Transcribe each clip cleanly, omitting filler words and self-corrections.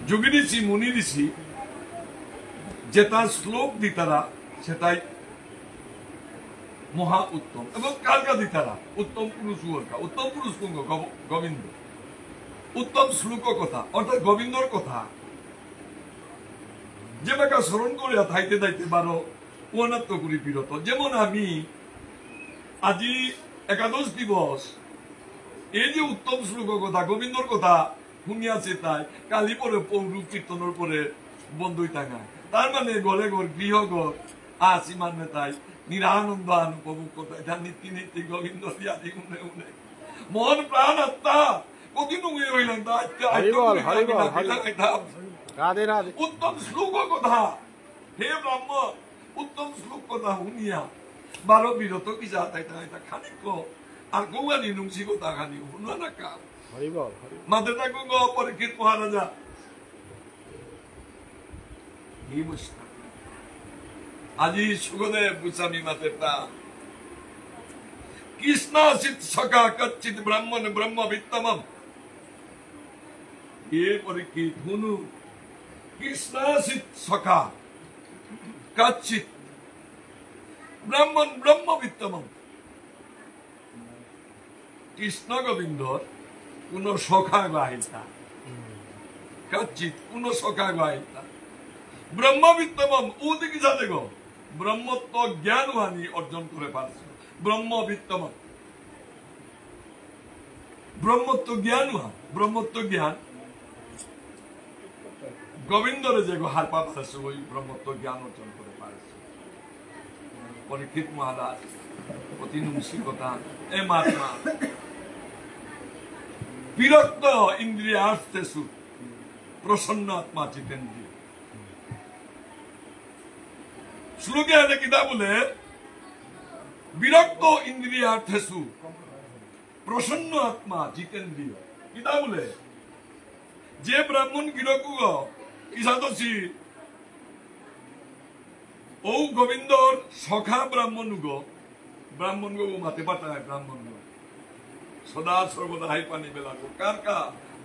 যোগী ঋষি মুনি ঋষি যেটা শ্লোক দিতারা সেটাই মহা উত্তম এবং কালকা দিতারা উত্তম পুরুষ উত্তম পুরুষ পুঙ্গ গোবিন্দ উত্তম শ্লোক কথা অর্থাৎ গোবিন্দর কথা যে বাকা স্মরণ করিয়া থাইতে থাইতে বারো অনাত্ম করি বিরত যেমন আমি আজি একাদশ দিবস এই যে উত্তম শ্লোক কথা গোবিন্দর কথা শুনিয়াছে তাই কালি পরে পৌরূপ কীর্তনের পরে বন্ধুই টাঙায় তার মানে গলে ঘর গৃহ ঘর আসি মানে তাই নিরানন্দ উপভোগ করতে এটা নীতি নীতি গোবিন্দ দিয়াদি উনে উনে মন প্রাণ আত্মা কদিন উয়ে হইলেন উত্তম শ্লোক কথা হে ব্রহ্ম উত্তম শ্লোক কথা শুনিয়া বারো বিরত কি যা তাই এটা খানিক আর গৌয়ানি নুংসি কথা খানি শুনা না কাম মাদের না গঙ্গ পরীক্ষিত মহারাজা আজি সুগদেব গোস্বামী মাতেরটা কৃষ্ণাসিত সখা কচ্ছিত ব্রাহ্মণ ব্রহ্ম বিত্তমম এ পরীক্ষিত হুনু কৃষ্ণাসিত সখা কচ্ছিত ব্রাহ্মণ ব্রহ্ম বিত্তমম কৃষ্ণ গোবিন্দর কোন সখা গাহিতা কচ্ছিত কোন সখা গাহিতা ব্রহ্মবিত্তমম ওদিকে যা দেখো ব্রহ্মত্ব জ্ঞান হানি অর্জন করে পারছে ব্রহ্মবিত্তমম ব্রহ্মত্ব জ্ঞান ব্রহ্মত্ব জ্ঞান গোবিন্দরে যে হার পা পারছে ওই ব্রহ্মত্ব জ্ঞান অর্জন করে পারছে পরীক্ষিত মহারাজ অতি নুংসী কথা এ মহাত্মা বিরক্ত ইন্দ্রিয়ার্থেষু প্রসন্ন আত্মা জিতেন্দ্রিয় শ্লোকে আছে কিতা বলে বিরক্ত ইন্দ্রিয়ার্থেষু প্রসন্ন আত্মা জিতেন্দ্রিয় কিতা বলে যে ব্রাহ্মণ গিরকুগ ইসাদশী ও গোবিন্দর সখা ব্রাহ্মণ গো মাতে পাঠায় ব্রাহ্মণ গো সদা সর্বদা হাই পানি বেলা গো কার কা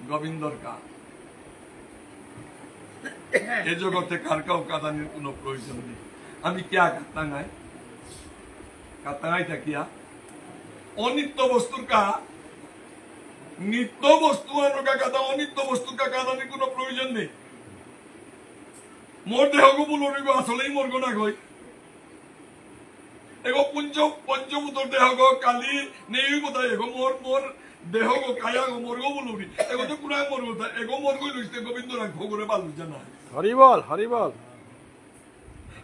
গোবিন্দর কা এ জগতে কার কাও কাদানির কোন প্রয়োজন নেই আমি কিয়া কাতাঙ্গাইটা কিয়া অনিত্য বস্তুর কা নিত্য বস্তু আনকা কাদা অনিত্য বস্তুর কা কাদানির কোন প্রয়োজন নেই মোর দেহ গো বলরিব আসলেই মরগো না গই এগো পঞ্চভূতর দেহ গো কালি নেই বোধ এগো মোর দেহ গো কায়া গো মরগো বলরি এগো তো পুরা মরগো এগো মরগো লইতে গোবিন্দ রাখ ভোগরে পালু জানা হরি বল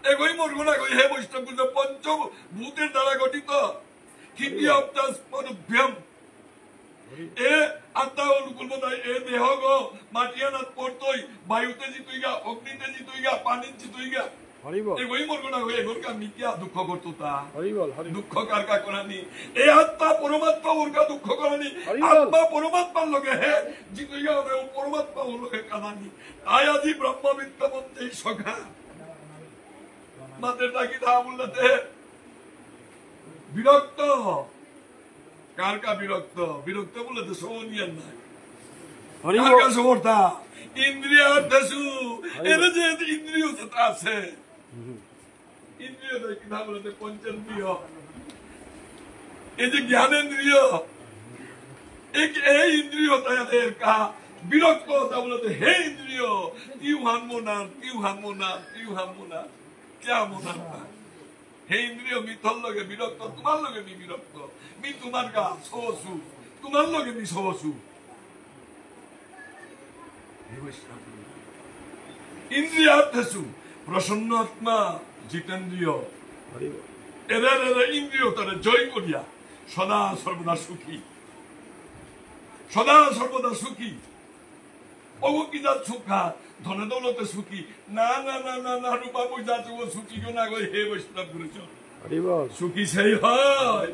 এগোই মরগো না গই হে বৈষ্ণব গুলো পঞ্চভূতের দ্বারা গঠিত এ আত্মা অনুকূল বোধায় এ দেহ গো মাটিয়ানাথ পড়তই বায়ুতে জিতুই গা অগ্নিতে জিতুই গা পানিতে জিতুই গা এগোই মরগো না গই এগোর কা মিথ্যা দুঃখ করতো তা দুঃখ কার কা করানি এ আত্মা পরমাত্মা ওর কা দুঃখ করানি আত্মা পরমাত্মার লগে হে জিতুই গা ও পরমাত্মা ওর লগে কানানি তাই আজি ব্রহ্মবিদ্যমন্তে সখা মাদের ডাকি থা বলতে বিরক্ত কার কা বিরক্ত বিরক্ত বলে তো সোনিয়ার নাই কার কা সমর্থা ইন্দ্রিয়ার্থেষু এর যে ইন্দ্রিয় যেটা আছে ইন্দ্রিয় কি থা বলতে পঞ্চেন্দ্রিয় এই যে জ্ঞানেন্দ্রিয় এই ইন্দ্রিয় তাদের কা বিরক্ত তা বলতে হে ইন্দ্রিয় তিউ হানমোনা क्या मोना हे इंद्रिय मिथल लगे विरक्त तुम्हार लगे मी विरक्त मी तुम्हार का सोसु तुम्हार लगे मी सोसु इंद्रियार्थेषु प्रसन्न आत्मा जितेन्द्रिय एरे इंद्रिय तारे जय करिया सदा सर्वदा सुखी অগকিদা সুখা ধনে দৌলতে সুখী না না না না না রূপা পয়সা ও সুখী না গো হে বৈষ্ণব গুরুজন সুখী সেই হয়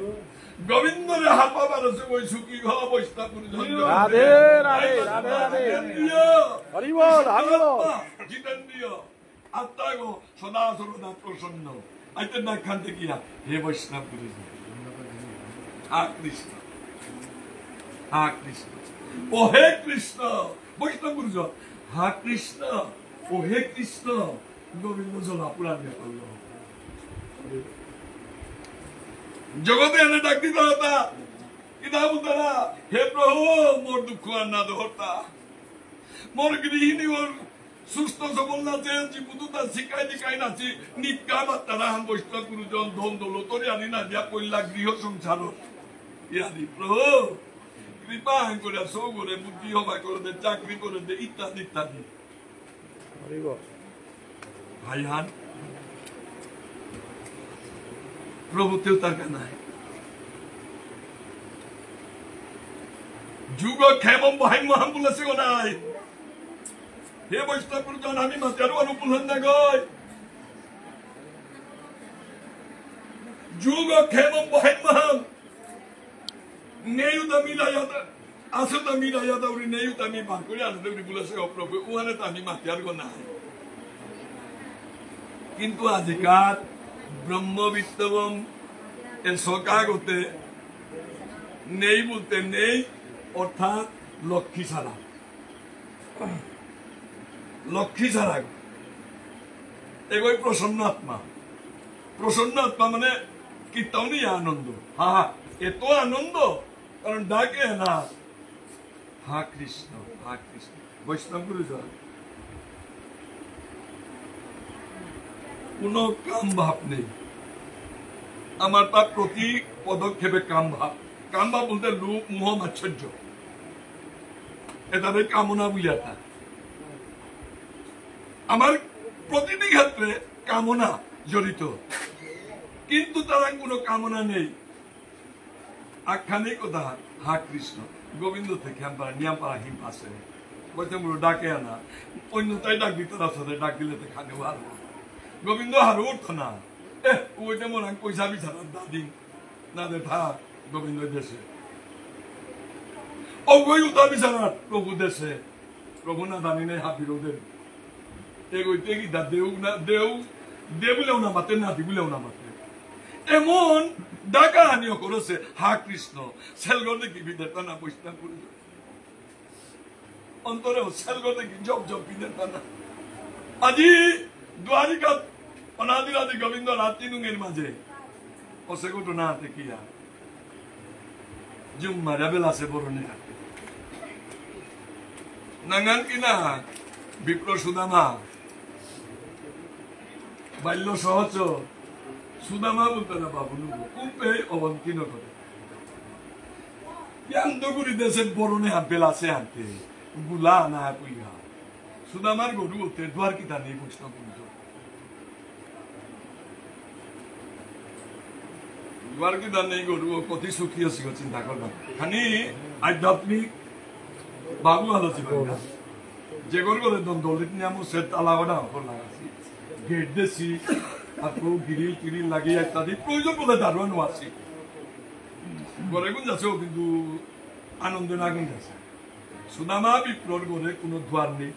গোবিন্দরে হাপা বারসে ওই সুখী হ বৈষ্ণব গুরুজন রাধে রাধে রাধে রাধে হরি বল হরি বল জিতেন্দ্রিয় আত্মা গো সদা সর্বদা প্রসন্ন আইতে না খান্তে কিয়া হে বৈষ্ণব গুরুজন কৃষ্ণ ও হে কৃষ্ণ বৈষ্ণব গুরুজন হা কৃষ্ণ ও হে কৃষ্ণ গোবিন্দ জলা পুরাণ করল জগতে এনে ডাক দিতে হতা কিনা বুতারা হে প্রভু মোর দুঃখ আর না দহরতা মোর গৃহিণী ওর সুস্থ সবল নাচে জীবুতা শিখাই দিকাই নাচি নিকা বাত্তারা হাম বৈষ্ণব গুরুজন ধন দৌলতরে আনি না দিয়া পইলা গৃহ সংসার ইয়াদি প্রভু কৃপা করে সৌ করে বুদ্ধি হবা করে দে চাকরি করে দে ইত্যাদি ইত্যাদি ভাইহান প্রভু তেও তার কানায় যুগ ক্ষেমম বহাইম মহাম বলেছে গো নাই হে বৈষ্ণব গুরুজন আমি মাতারও অনুকূলন না গয় যুগ ক্ষেমম বহাইম মহাম নেয়ুতা মিলায়াতা আসুতা মিলায়াতা উনি নেয়ুতা আমি বার করে আনতে উনি বলেছে ও প্রভু ওখানে তো আমি মাতার গো নাই কিন্তু আজকাল ব্রহ্মবিত্তবম এর সকাগতে নেই বলতে নেই অর্থাৎ লক্ষ্মী ছাড়া এগোই প্রসন্ন আত্মা মানে কীর্তন আনন্দ হা হা এত আনন্দ কারণ ডাকে না হা কৃষ্ণ বৈষ্ণব গুরুজন কোন কাম ভাব নেই আমার তার প্রতি পদক্ষেপে কাম ভাব বলতে লোভ মোহ মাচ্ছর্য এটা কামনা বুঝিয়া থাক আমার প্রতিটি ক্ষেত্রে কামনা জড়িত কিন্তু তার কোনো কামনা নেই আখ্যানে কথা হা কৃষ্ণ গোবিন্দ থেকে নিয়ামপাড়া হিম পাশে বলতে ডাকে আনা অন্য তাই ডাক দিতে রাস্তাতে ডাক দিলে তো খানে ভালো গোবিন্দ হারও উঠতো না ওইটা মনে হয় পয়সা বিচার দাদি না দে থাক গোবিন্দ দেশে অগৈ উতা বিচার প্রভু দেশে প্রভু না জানি নাই হাবির ওদের এগোইতে কি দেউ বলেও না মাতে না দি বলেও না মাতে এমন ডাকা আনিও করেছে হা কৃষ্ণ সেলগর দেখি বিদের টানা বৈষ্ণব করে অন্তরেও সেলগর দেখি জব বিদের টানা আজি দ্বারিকা অনাদিরাদি গোবিন্দ রাত্রি নুঙের মাঝে অসে ঘটনা হাতে কিয়া জুম মারা বেলাসে বরণে নাঙ্গান কিনা বিপ্র সুদামা বাল্য সহজ সুদামা বলতে না বাবু কুম্পে অবন্তীর্ণ করে জ্ঞানগুড়ি দেশের বরণে বেলাসে হাঁটতে গুলা না পুইহা সুদামার গরু হতে দ্বার কিতা নেই বৈষ্ণব द्वार की दान नहीं गरु कति सुखी आसी चिंता करना खानी आध्यात्मिक बाबू आलो जीवन जे गरु गरे दलित नियम से तालागडा हल लागासी गेट देसी आपको गिरिल टिरिल लागि इत्यादि प्रयोजन बोले दारुआ नआसी गरे गुन जाछो किन्तु आनंद ना गुन जाछे सुदामा विप्रोर गरे कोनो द्वार नेই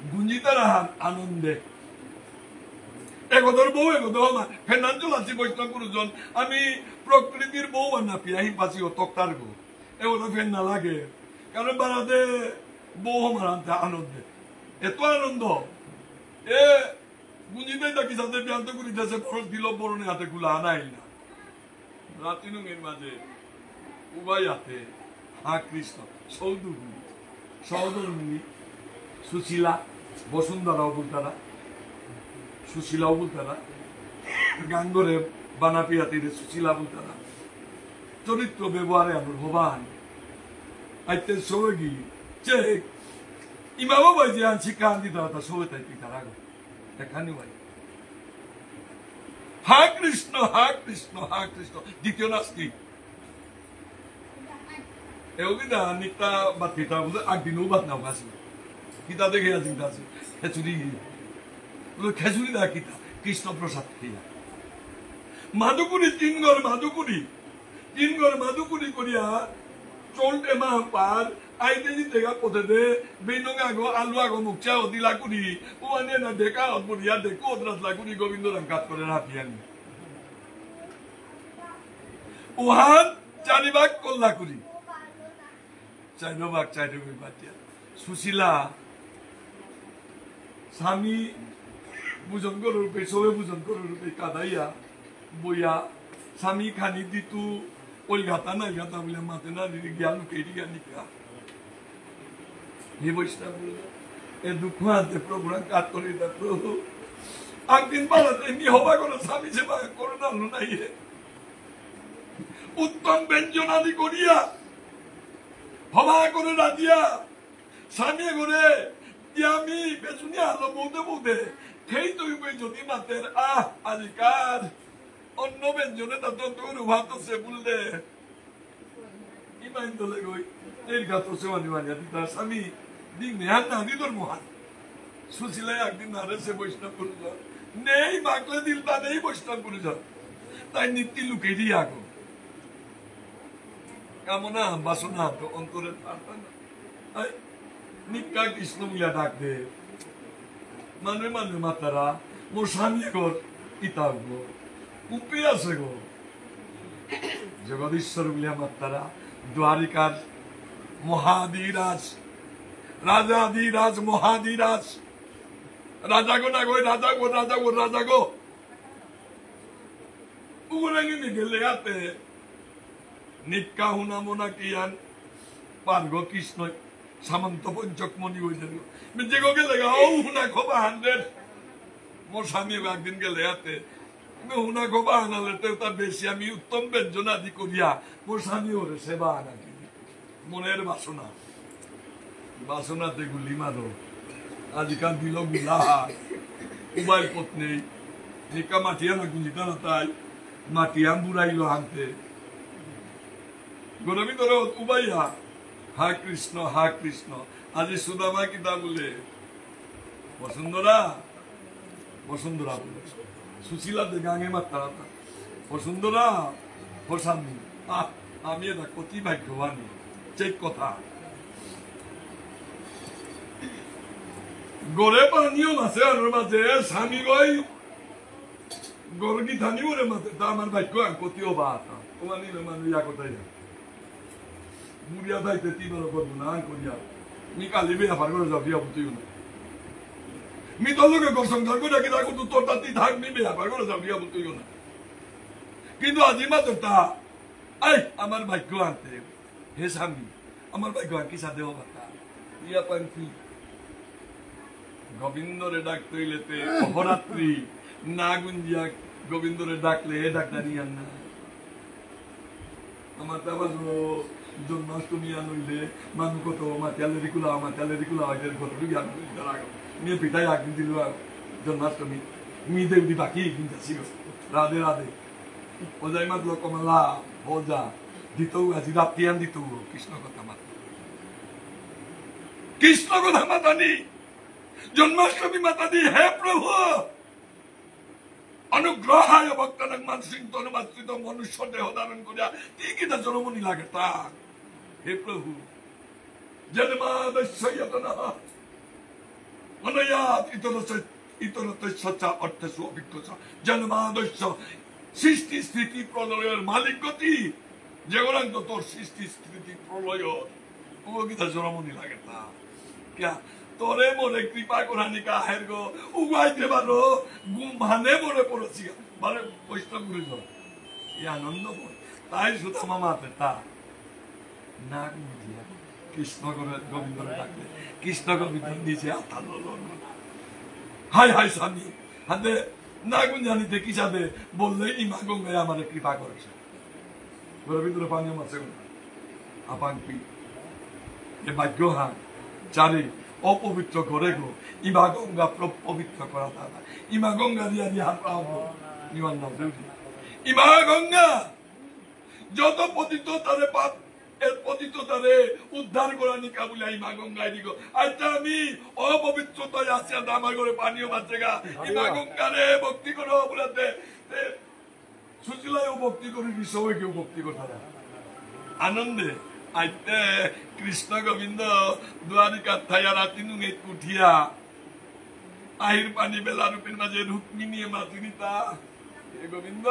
गुंजिता राहा आनंदे এগোদর বউ এগোদর ফেনাঞ্চল আছি বৈষ্ণব গুরুজন আমি প্রকৃতির বউ আনা পিয়াহি পাচ্ছি ও তক্তার গো এগোদর ফেন না লাগে কারণ বারাতে বউ মারান্তে আনন্দে এত আনন্দ এ গুঞ্জিতে দেখি সাথে ব্যান্ত করি দেশে বরফ দিল বরণে হাতে গুলা আনাই না রাত্রি নুঙের মাঝে উভয় হাতে হা কৃষ্ণ সৌদুর্মিনী সুশীলা বসুন্ধরা অবুলতারা সুশীলাও বলতে না গাঙ্গরে বানাপিয়া তীরে সুশীলা বলতে না চরিত্র ব্যবহারে আমার ভবান আইতে সৌগি চেক ইমামা ভাই যে শিক্ষা আন দিতে হতা সবে তাই পিতার আগে এখানে ভাই হা কৃষ্ণ দ্বিতীয় নাস্তি এওগিদা নিতা বা পিতা বলে আগদিনও বাদ নাও গাছ পিতা দেখে আছে খেচুরি খেজুরি দা কিতা কৃষ্ণ প্রসাদ খাইয়া মাদুকুরি তিন ঘর মাদুকুরি করিয়া চলতে মা পার আইতে জি দেখা পথে দে বেনঙ্গা গো আলু আগো মুখচা দিলা কুড়ি ও আনে না দেখা অদ্বরিয়া দেখো অদ্রাতলা কুড়ি গোবিন্দ রঙ্কাত করে রাখিয়ানি ওহান চারিবাগ কল্লা কুড়ি চাইরবাগ চাইরবি বাটিয়া সুশীলা স্বামী বুজন গরুর পে সবে বুজন গরুর পে কাদাইয়া বইয়া স্বামী খানি দিতু ওই গাতা না গাতা বলে মাতে না গিয়া লুকে গিয়া নিকা হে বৈষ্ণব এ দুঃখ হাতে প্রভুরা কাট করি দা প্রভু একদিন বাড়াতে নি হবা করে স্বামী সেবা করে না নাই উত্তম ব্যঞ্জনাদি করিয়া হবা করে রাজিয়া স্বামী করে আমি বেচুনিয়া আলো বৌদে বৌদে খেই তৈবে যদি মাতের আজিকার অন্য ব্যঞ্জনে তা তোর ভাত সে বললে ইমাইন দলে গই এর গাত সে মানি মানিয়া দিতা স্বামী দিন নেহান না দিদর মহান সুশীলায় একদিন নারে সে বৈষ্ণব পুরুষ নেই মাকলে দিলটা নেই বৈষ্ণব পুরুষ তাই নীতি লুকে দিয়ে আগো কামনা বাসনা তো অন্তরের নিকা কৃষ্ণ মিলা ডাক দে মানে মানে মাতারা মোর স্বামী ঘর ইতাব গো উপে আছে গো জগদীশ্বর মিলিয়া মাতারা দ্বারিকার মহাদিরাজ রাজাদিরাজ মহাদিরাজ রাজা গো না গো রাজা গো রাজা গো রাজা গো উগরাঙ্গি গেলে হাতে নিকা হুনা মোনা কিয়ান পার্গ কৃষ্ণ সামন্ত পঞ্চক মণি হয়ে যাবে যে গো গেলে ও হুনা খোবা 100 মোর স্বামী একদিন গেলে হাতে হুনা খোবা আনালে তো তার বেশি আমি উত্তম ব্যঞ্জনাদি করিয়া মোর স্বামী ওরে সেবা আনা মনের বাসনা বাসনাতে গুলি মারো আজকাল দিল গুলা উবাই পত্নী নিকা মাটিয়া না গুঞ্জিতা না তাই মাটিয়া বুড়াইলো হানতে গরমি ধরো উবাইয়া হা কৃষ্ণ আজি সুদামা কিতা বলে বসুন্ধরা বসুন্ধরা বলে সুশীলা দে গাঙে মাত্রা বসুন্ধরা বসানি আমি এটা কতি ভাগ্যবানী চেক কথা গড়ে পানিও মাছে আর মাঝে স্বামী গই গড় কি ধানি ওরে মাঝে তা আমার ভাগ্য কতিও বা তোমার নিলে মানুষ ইয়া কোথায় বুড়িয়া থাইতে তিনবার করবো না করিয়া মি কালি বিয়া পার করে যাও বিয়া বুঝিও না মি তো লোকে সংসার করে রাখি থাকো তো তোর তাতি থাক মি বিয়া পার করে যাও বিয়া বুঝিও না কিন্তু আজি মাত্র তা আই আমার ভাগ্য আনতে হে স্বামী আমার ভাগ্য কি সাথে হবা তা ইয়া পান্তি গোবিন্দরে ডাকতে হইলেতে অহরাত্রি না গুঞ্জিয়া গোবিন্দরে ডাকলে হে ডাক্তারি আন না আমার তা বাজো জন্মাষ্টমী আনইলে মানু কত মাতিয়ালে রিকুলা এদের ঘর জ্ঞান নিয়ে পিতাই একদিন দিল জন্মাষ্টমী মি দেবী বাকি কিন্তু ছিল রাধে রাধে ওজাই মাতলো কমলা ওজা দিত আজি রাত্রি আন দিত কৃষ্ণ কথা মাতানি জন্মাষ্টমী মাতানি হে প্রভু অনুগ্রহায় ভক্তানক মানসিক তনুমাত্রিত মনুষ্য দেহ ধারণ করিয়া কি কিনা জনমনি লাগে তা হে প্রভু জন্মাদস্য যতনঃ অনয়াত ইতরতস্য অর্থেষু অভিজ্ঞ জন্মাদস্য সৃষ্টি স্থিতি প্রলয়ের মালিক গতি যেগুলো তো তোর সৃষ্টি স্থিতি প্রলয় ও কিনা জনমনি লাগে তা ক্যা তোরে মোরে কৃপা করানি কাহের গো উগাইতে পারো মানে মনে পড়েছি মানে বৈষ্ণব গুরু এই আনন্দ তাই সুতা মামাতে তা না বুঝিয়া কৃষ্ণ গোবিন্দরে ডাকলে কৃষ্ণ গোবিন্দ নিজে আত্মা হাই হাই স্বামী হাতে না গুণ জানিতে কি সাথে বললে ইমা গঙ্গায় আমার কৃপা করেছে গোবিন্দর পানীয় মাছে আপাঙ্কি এ ভাগ্য হান চারি অপবিত্র করে গো ইমা গঙ্গা পবিত্র করা দাদা ইমা গঙ্গা দিয়া দিয়া ইমান নাম দেউছি ইমা গঙ্গা যত পতিত তারে পাপ এর পতিত তারে উদ্ধার করা নিকা বলে ইমা গঙ্গায় দিগো আচ্ছা আমি অপবিত্রতায় আছি আমার ঘরে পানীয় বাঁচে গা ইমা গঙ্গারে ভক্তি করো বলাতে সুশীলায় ভক্তি করি সবাই কেউ ভক্তি করতে আনন্দে আইতে কৃষ্ণ গোবিন্দ দ্বারিকা থাইয়া রাতি নুঙে উঠিয়া আহির পানি বেলা রূপের মাঝে রুক্মি নিয়ে মাতুরিতা হে গোবিন্দ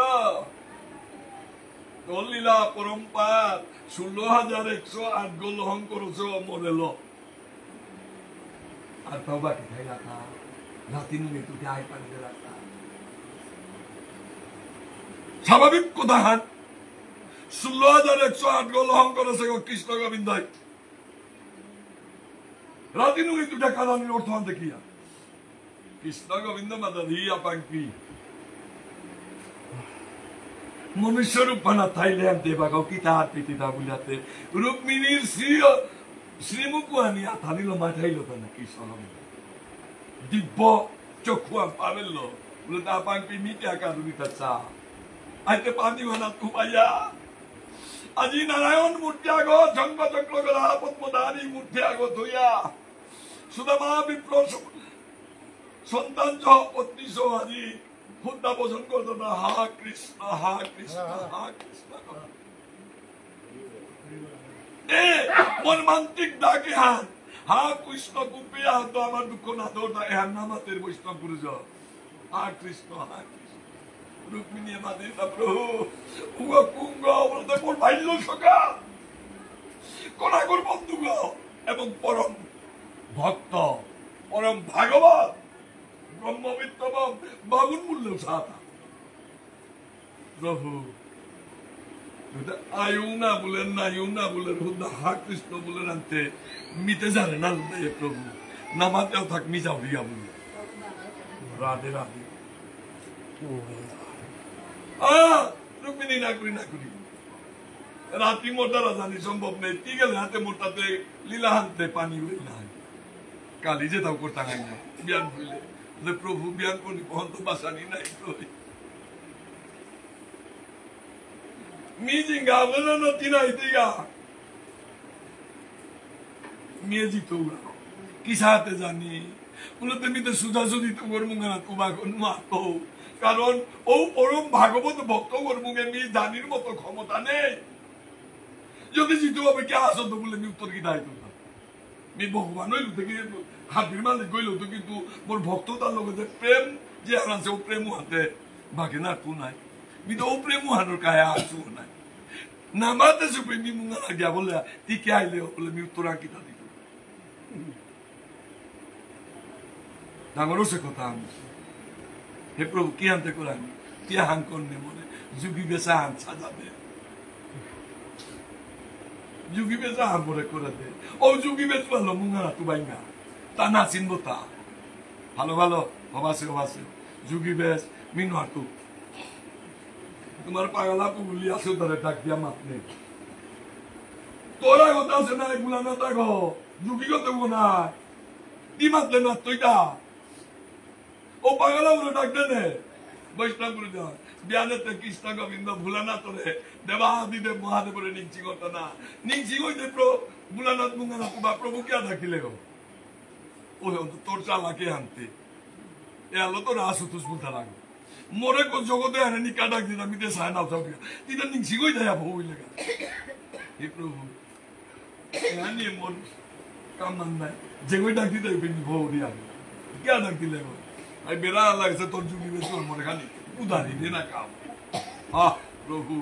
তোর লীলা পরম্পার 16,108 গোলহং করছ মরেল আর তো বাকি থাইলা রাতি নুনে তুই আয় পানিতে রাখা স্বাভাবিক কথা হান 16,108 গোল অহং করেছে কৃষ্ণ গোবিন্দ রাতি নুনে দুটা কারণের অর্থ দেখিয়া কৃষ্ণ গোবিন্দ মাতা রিয়া পাঙ্কি মনুষ্য রূপ বানা থাইল্যান্ড দেবাগাও কি তাহার পিতিতা বুলাতে রুক্মিণীর শ্রীমুখ আনিয়া থানিল মাঠাইল না কৃষ্ণ দিব্য চক্ষুয়া পাবেল বলে তা পাঙ্কি মিটে আকারুনিতা চা আইতে পানি ভানা তুমাইয়া আজি নারায়ণ মূর্তি আগত ঝঙ্গ চক্র গলা পদ্মধারী মূর্তি আগত হইয়া সুদামা বিপ্র সন্তান সহ পত্নী সহ আজি হুদ্দা পোষণ করতো না হা কৃষ্ণ হা কৃষ্ণ হা কৃষ্ণ মর্মান্তিক ডাকে হান হা কৃষ্ণ কুপিয়া তো আমার দুঃখ না তোর এহার নামাতের বৈষ্ণব গুরুজ হা কৃষ্ণ হা কৃষ্ণ রুক্মিণী মাদে প্রভু উগা কুঙ্গ বলতে মোর ভাইল সখা কনাগর বন্ধুগ এবং পরম ভক্ত পরম ভাগবত ব্রহ্মবিত্ত বাগুন মূল্য সাথা প্রভু আয়ু না বলেন না ইউ না বলেন হুদা হা কৃষ্ণ বলেন আনতে মিতে জানে না প্রভু নামাতেও থাক মিজাও রিয়া বলি রাধে রাধে রুক্মিণী না করি না করি রাত্রি মোটা রাজানি সম্ভব নেই কি গেলে হাতে মোটাতে লীলা হানতে পানি হইল না কালি যে তাও করতে হয় না বিয়ান হইলে প্রভু বিয়ান করি পহন্ত বাসানি নাই মিজিঙ্গা বলে না তিনাই দিগা মেজি তো কিসাতে জানি বলে তুমি তো সুজাসুজি তো করবো না তোমার মাতো কারণ ও পরম ভাগবত ভক্ত করবুগে মি জানির মতো ক্ষমতা নেই যদি জিতু হবে কে আসো তো বলে মি উত্তর কি দায়িত্ব না মি ভগবান হইল থেকে হাতির মালিক গইল তো কিন্তু মোর ভক্ত তার লোক যে প্রেম যে আছে ও প্রেম হাতে বাকি না তু নাই মি তো ও প্রেম হানোর কায় আসু নাই নামাতে সুপে মি মুঙ্গা লাগিয়া বলে তি কে আইলে বলে মি উত্তর আঁকি তা দিত ডাঙরও সে কথা আমি হে প্রভু কি আনতে করান কি হান করনে মনে যুগি বেসা হান সাজাবে যুগি বেসা হান মনে করে দে ও যুগি বেস ভালো মুঙ্গা তু বাইঙ্গা তা না চিনবো তা ভালো ভালো হবাসে হবাসে যুগি বেস মিনু হাতু তোমার পাগলা পুগুলি আছে ধরে ডাক দিয়া মাত নেই তোরা কথা আছে না এগুলা না থাকো যুগি কত না কি মাতলে না তুইটা ও পাগলা বলে ডাক দেনে বৈষ্ণব গুরু যান বিয়ানেতে কৃষ্ণ গোবিন্দ ভোলানাথ রে দেবাদিদেব মহাদেবরে নিংসি করতো না নিংসি হইতে ভোলানাথ মুঙ্গানাথ বা প্রভু কে ডাকিলে ও তোর চালাকে আনতে এ আলো তোর আসুতুস বলতে লাগে মোরে কো জগতে আনে নি কাডাক দিনা মিতে সায় নাও যাও তিটা নিংসি কই দেয়া বউ লাগা হে প্রভু আনি মোর কামান নাই যে কই ডাক দিতে বিনি বউ দিয়া কে ডাক দিলে আই বেড়া লাগছে তোর যুগি বেশ তোর মনে খালি উদারি দে না কাম আহ প্রভু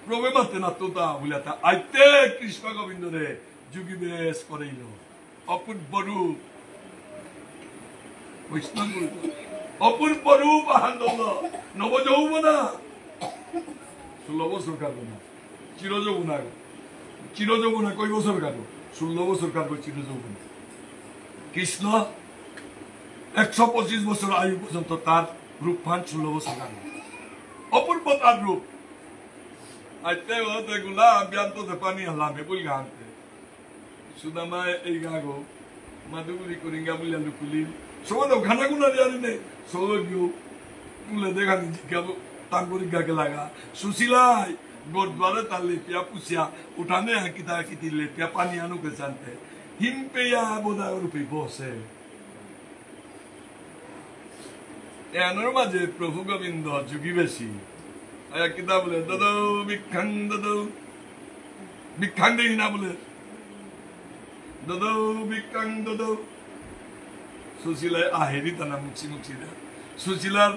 প্রভু মাতে না তো তা বলিয়াতা আইতে কৃষ্ণ গোবিন্দ রে যুগি বেশ করেইল অপূর্ব রূপ বৈষ্ণব অপূর্ব রূপ আনন্দ নব যৌবনা 16 বছর কাটবো না চির যৌবনা কই বছর কাটবো 16 বছর কাটবো চির যৌবনা কৃষ্ণ 125 বছর আয়ু পর্যন্ত তার রূপ পান 16 বছর কাটবো অপূর্ব তার রূপ আইতে ওতে গুলা বিয়ান্ত de পানি হালামে বল গানতে সুদামা এই গাগো মাদুগুরি করিঙ্গা বলিয়া লুকুলি সবাই খানা গুনা জানি নে সবাই গিয়ে তুলে দেখানি জিজ্ঞাবো তাঙ্গুরি গাকে লাগা সুশীলাই गुरुद्वारे तार लेपिया पुसिया उठाने हैं किती लेपिया पानी आनु के जानते हिम पे या बोधा रुपी बोसे एनर माजे प्रभु गोविंद जुगी बेसी आया किता बोले ददो बिखंग दे ना बोले ददो बिखंग ददो सुशीला आहेरी तना मुक्सी दे सुशीलार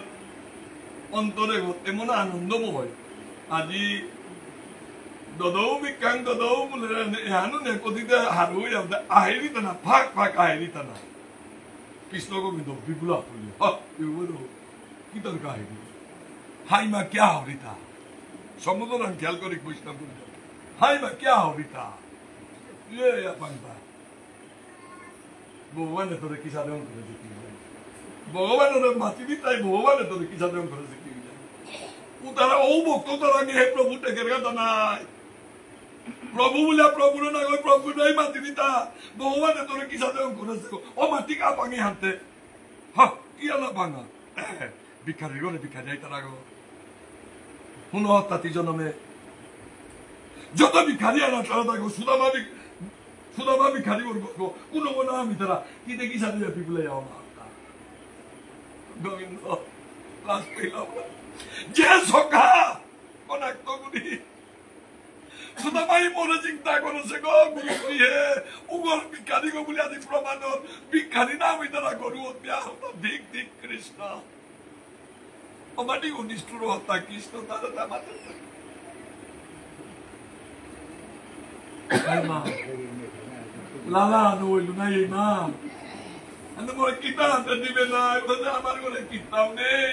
अंतरे एमन आनंदमय আজি দদৌ বিকাং দদৌ বলে হানু নে কদিতে হারুই আহেরি তানা ফাক ফাক আহেরি তানা কৃষ্ণ গোবিন্দ বিপুলা বলি কি তোর কাহিনী হাই মা ক্যা হরিতা সমুদ্র খেয়াল করে বৈষ্ণব হাই মা ক্যা হরিতা ভগবানে তোরে কি সাধন করেছে কি ভগবান ওদের মাতি দিতাই ভগবানে তোরে কি সাধন করেছে কি তারা ও ভক্ত তারা হে প্রভু টেকের কথা নাই প্রভু বলে প্রভুর না গো প্রভু নাই মাতি দিতা ভগবানে তোরে কি সাধন করেছে ও মাটি কা ভাঙে হাতে হ্যাঁ কি আলা ভাঙা ভিক্ষারি গরে ভিক্ষারি আই তারা গো শুনো তাতি জন্মে যত ভিক্ষারি আনা তারা থাকো সুদামা ভিক্ষারি করবো কোনো না আমি তারা কি দেখি সাথে পিপুলে যাও না গোবিন্দ লাস্ট পেলাম যে সখা অনাক্ত করি সুদামাই মনে চিন্তা করেছে গো গুরুজি হে উগর ভিক্ষারি গো বলে আদি প্রমাণ ভিক্ষারি না আমি তারা করু ঠিক ঠিক কৃষ্ণ আমাটি নিষ্ঠুর হত্যা কৃষ্ণ তারা আমাদের লালা নইল না এই মা আমার কিতা হাতে দিবে না আমার ঘরে কিতাও নেই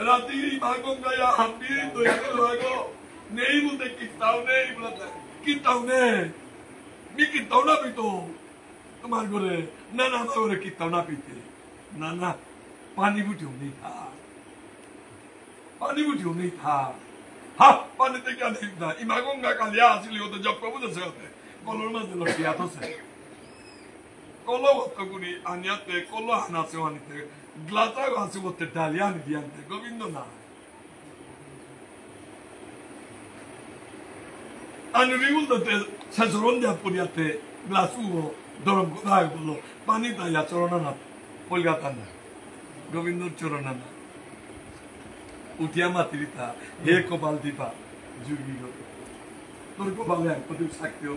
রাতি মা গঙ্গায় হাঁটি দই লাগো নেই বলতে কিতাও নেই বলতে কিতাও নেই মি কিতাও না পিতো তোমার ঘরে না না আমার ঘরে কিতাও না পিতে না না পানি বুটিও নেই থা পানি বুটিও নেই থা হা পানিতে কেন না ইমা গঙ্গা কালিয়া আসিলি হতে জব করবো দেশে হতে কলর মাঝে লটিয়া তো সে কলো কতগুলি আনিয়াতে কলো হানাছে আনিতে গ্লাতা আছে বলতে ডালিয়া আনি দিয়ান্তে গোবিন্দ না আনি রিগুল দতে সাজরন দিয়া পড়িয়াতে গ্লাস উগো দরম কোথায় বললো পানি তাইয়া চরণা না পলগাতা না গোবিন্দর চরণা না উঠিয়া মাতৃতা হে কপাল দীপা জুড়ি গো তোর কপালে এক প্রতি সাক্ষী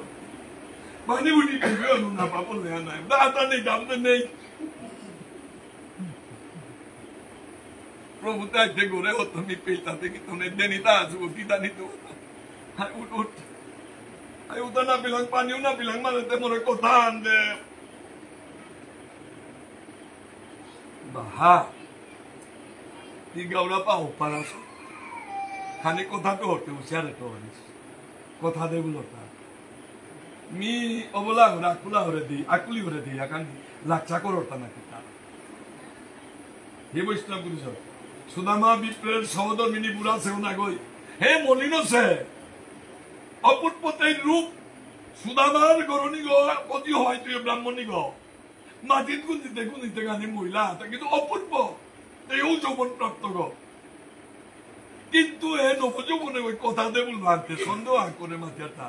পানি উঠি খাইবে না পাপল নেয়া নাই দাঁতা নেই দামতে নেই প্রভু তাইতে ঘুরে হতো মি পেলতাতে কি তোনে দেনিতা আসবো কিতা নিত হাই উঠ উঠ হাই উঠা না পিলাং পানিও না পিলাং মানে মনে কথা আনবে বাহা ती गवळा पाहू पारास खाने कोथा तो होते हुशार तो कोथा दे बोलता मी अबला हो राकुला हो रे दी आकुली हो रे दी याकान लाचा करता ना किता हे वैष्णव गुरुज सुदामा विप्रेर सहोदर मिनी बुरा से ना गई हे मलिनो से अपुटपते रूप सुदामार गरणी गो पति হয় তুই ব্রাহ্মণী গো মাটিত গুনিতে গানি মহিলা তা কিন্তু অপূর্ব এই যৌবন প্রাপ্ত গো কিন্তু এ নবযৌবনে ওই কথা দে বলবো আনতে সন্দেহ করে মাথাটা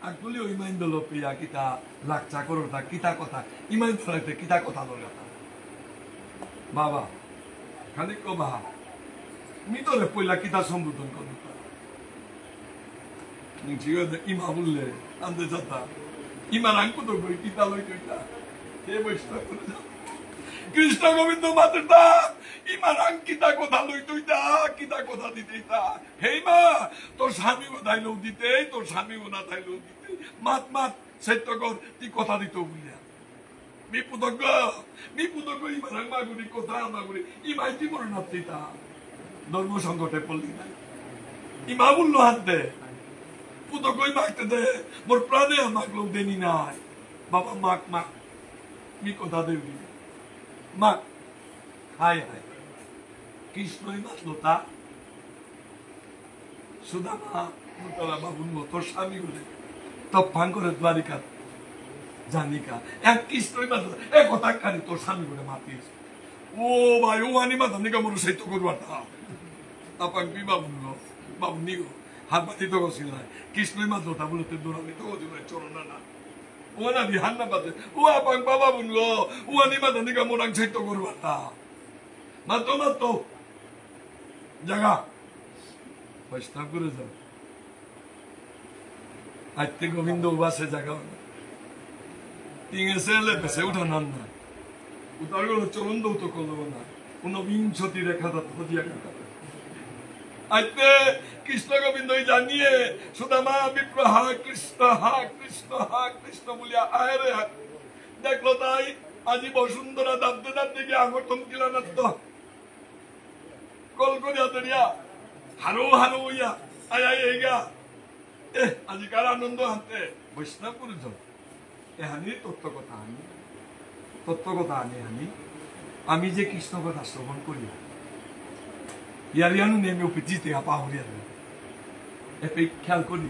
আকলি ওই মাইন্দ লোপিয়া কিতা লাকচা করোটা কিতা কথা ইমাইন ধরাইতে কিতা কথা লগাতা বাবা খালি কো বাবা মি তোরে পয়লা কিতা সম্বোধন করতা নিজিও ইমা বললে আনতে যাতা ইমা রাঙ্কু তো কই কিতা লই কইতা হে বৈষ্ণব করে যা কৃষ্ণ গোবিন্দ মাতৃতা ইমার কিতা কথা লই তুইতা কিতা কথা দিতেইতা হেই মা তোর স্বামী বোধাইলেও দিতে তোর স্বামী না থাইলেও দিতে মাত মাত সত্যকর তুই কথা দিত বুঝিয়া বিপুদজ্ঞ ইমার মাগুরি কথা মাগুরি ইমাই কি মনে নাতিতা ধর্ম সংকটে পড়লি না ইমা বললো হাত দে পুতজ্ঞ মাগতে দে মোর প্রাণে মাগলো দেনি নাই বাবা মাক মাক মি কথা দেবি মা হাই হাই কৃষ্ণই মাতলো তা সুদামা মুতলা বাবুর তোর স্বামী বলে তফান করে দ্বারিকা জানিকা এক কৃষ্ণই মাতলো এক কথা কানি তোর স্বামী বলে মাতিস ও ভাই ও আনি মাথা নিকা মনে সেই তো করবার তা আপান কি বাবু নিগো হাত পাতি তো করছিল না কৃষ্ণই মাতলো তা বলে তুই দৌড়ানি তো চলো না Wana di hanna bate. Ua pang baba bunlo. Ua ni mata ni kamu orang cerita korban. Mato. Jaga. Pasta kuru jam. Atte Govindo ubase jaga. Tinge sele pese udanan na. Udargo chorondo to kolona. Uno vinchoti rekha da thodiya kata. আইতে কৃষ্ণ গোবিন্দ জানিয়ে সুদামা বিপ্র হা কৃষ্ণ বলিয়া আয় রে দেখলো তাই আজি বসুন্ধরা দাবতে দাবতে গিয়ে আগর থমকিলা না তো কল করিয়া তরিয়া হারো হারো হইয়া আয় আয় এইগা আজি কার আনন্দ হাতে বৈষ্ণব পুরুষ এহানি তত্ত্ব কথা আনি আমি যে কৃষ্ণ কথা শ্রবণ করি ইয়ারিয়ানো নেমে জিতে পাহরিয়া এতে খেয়াল করি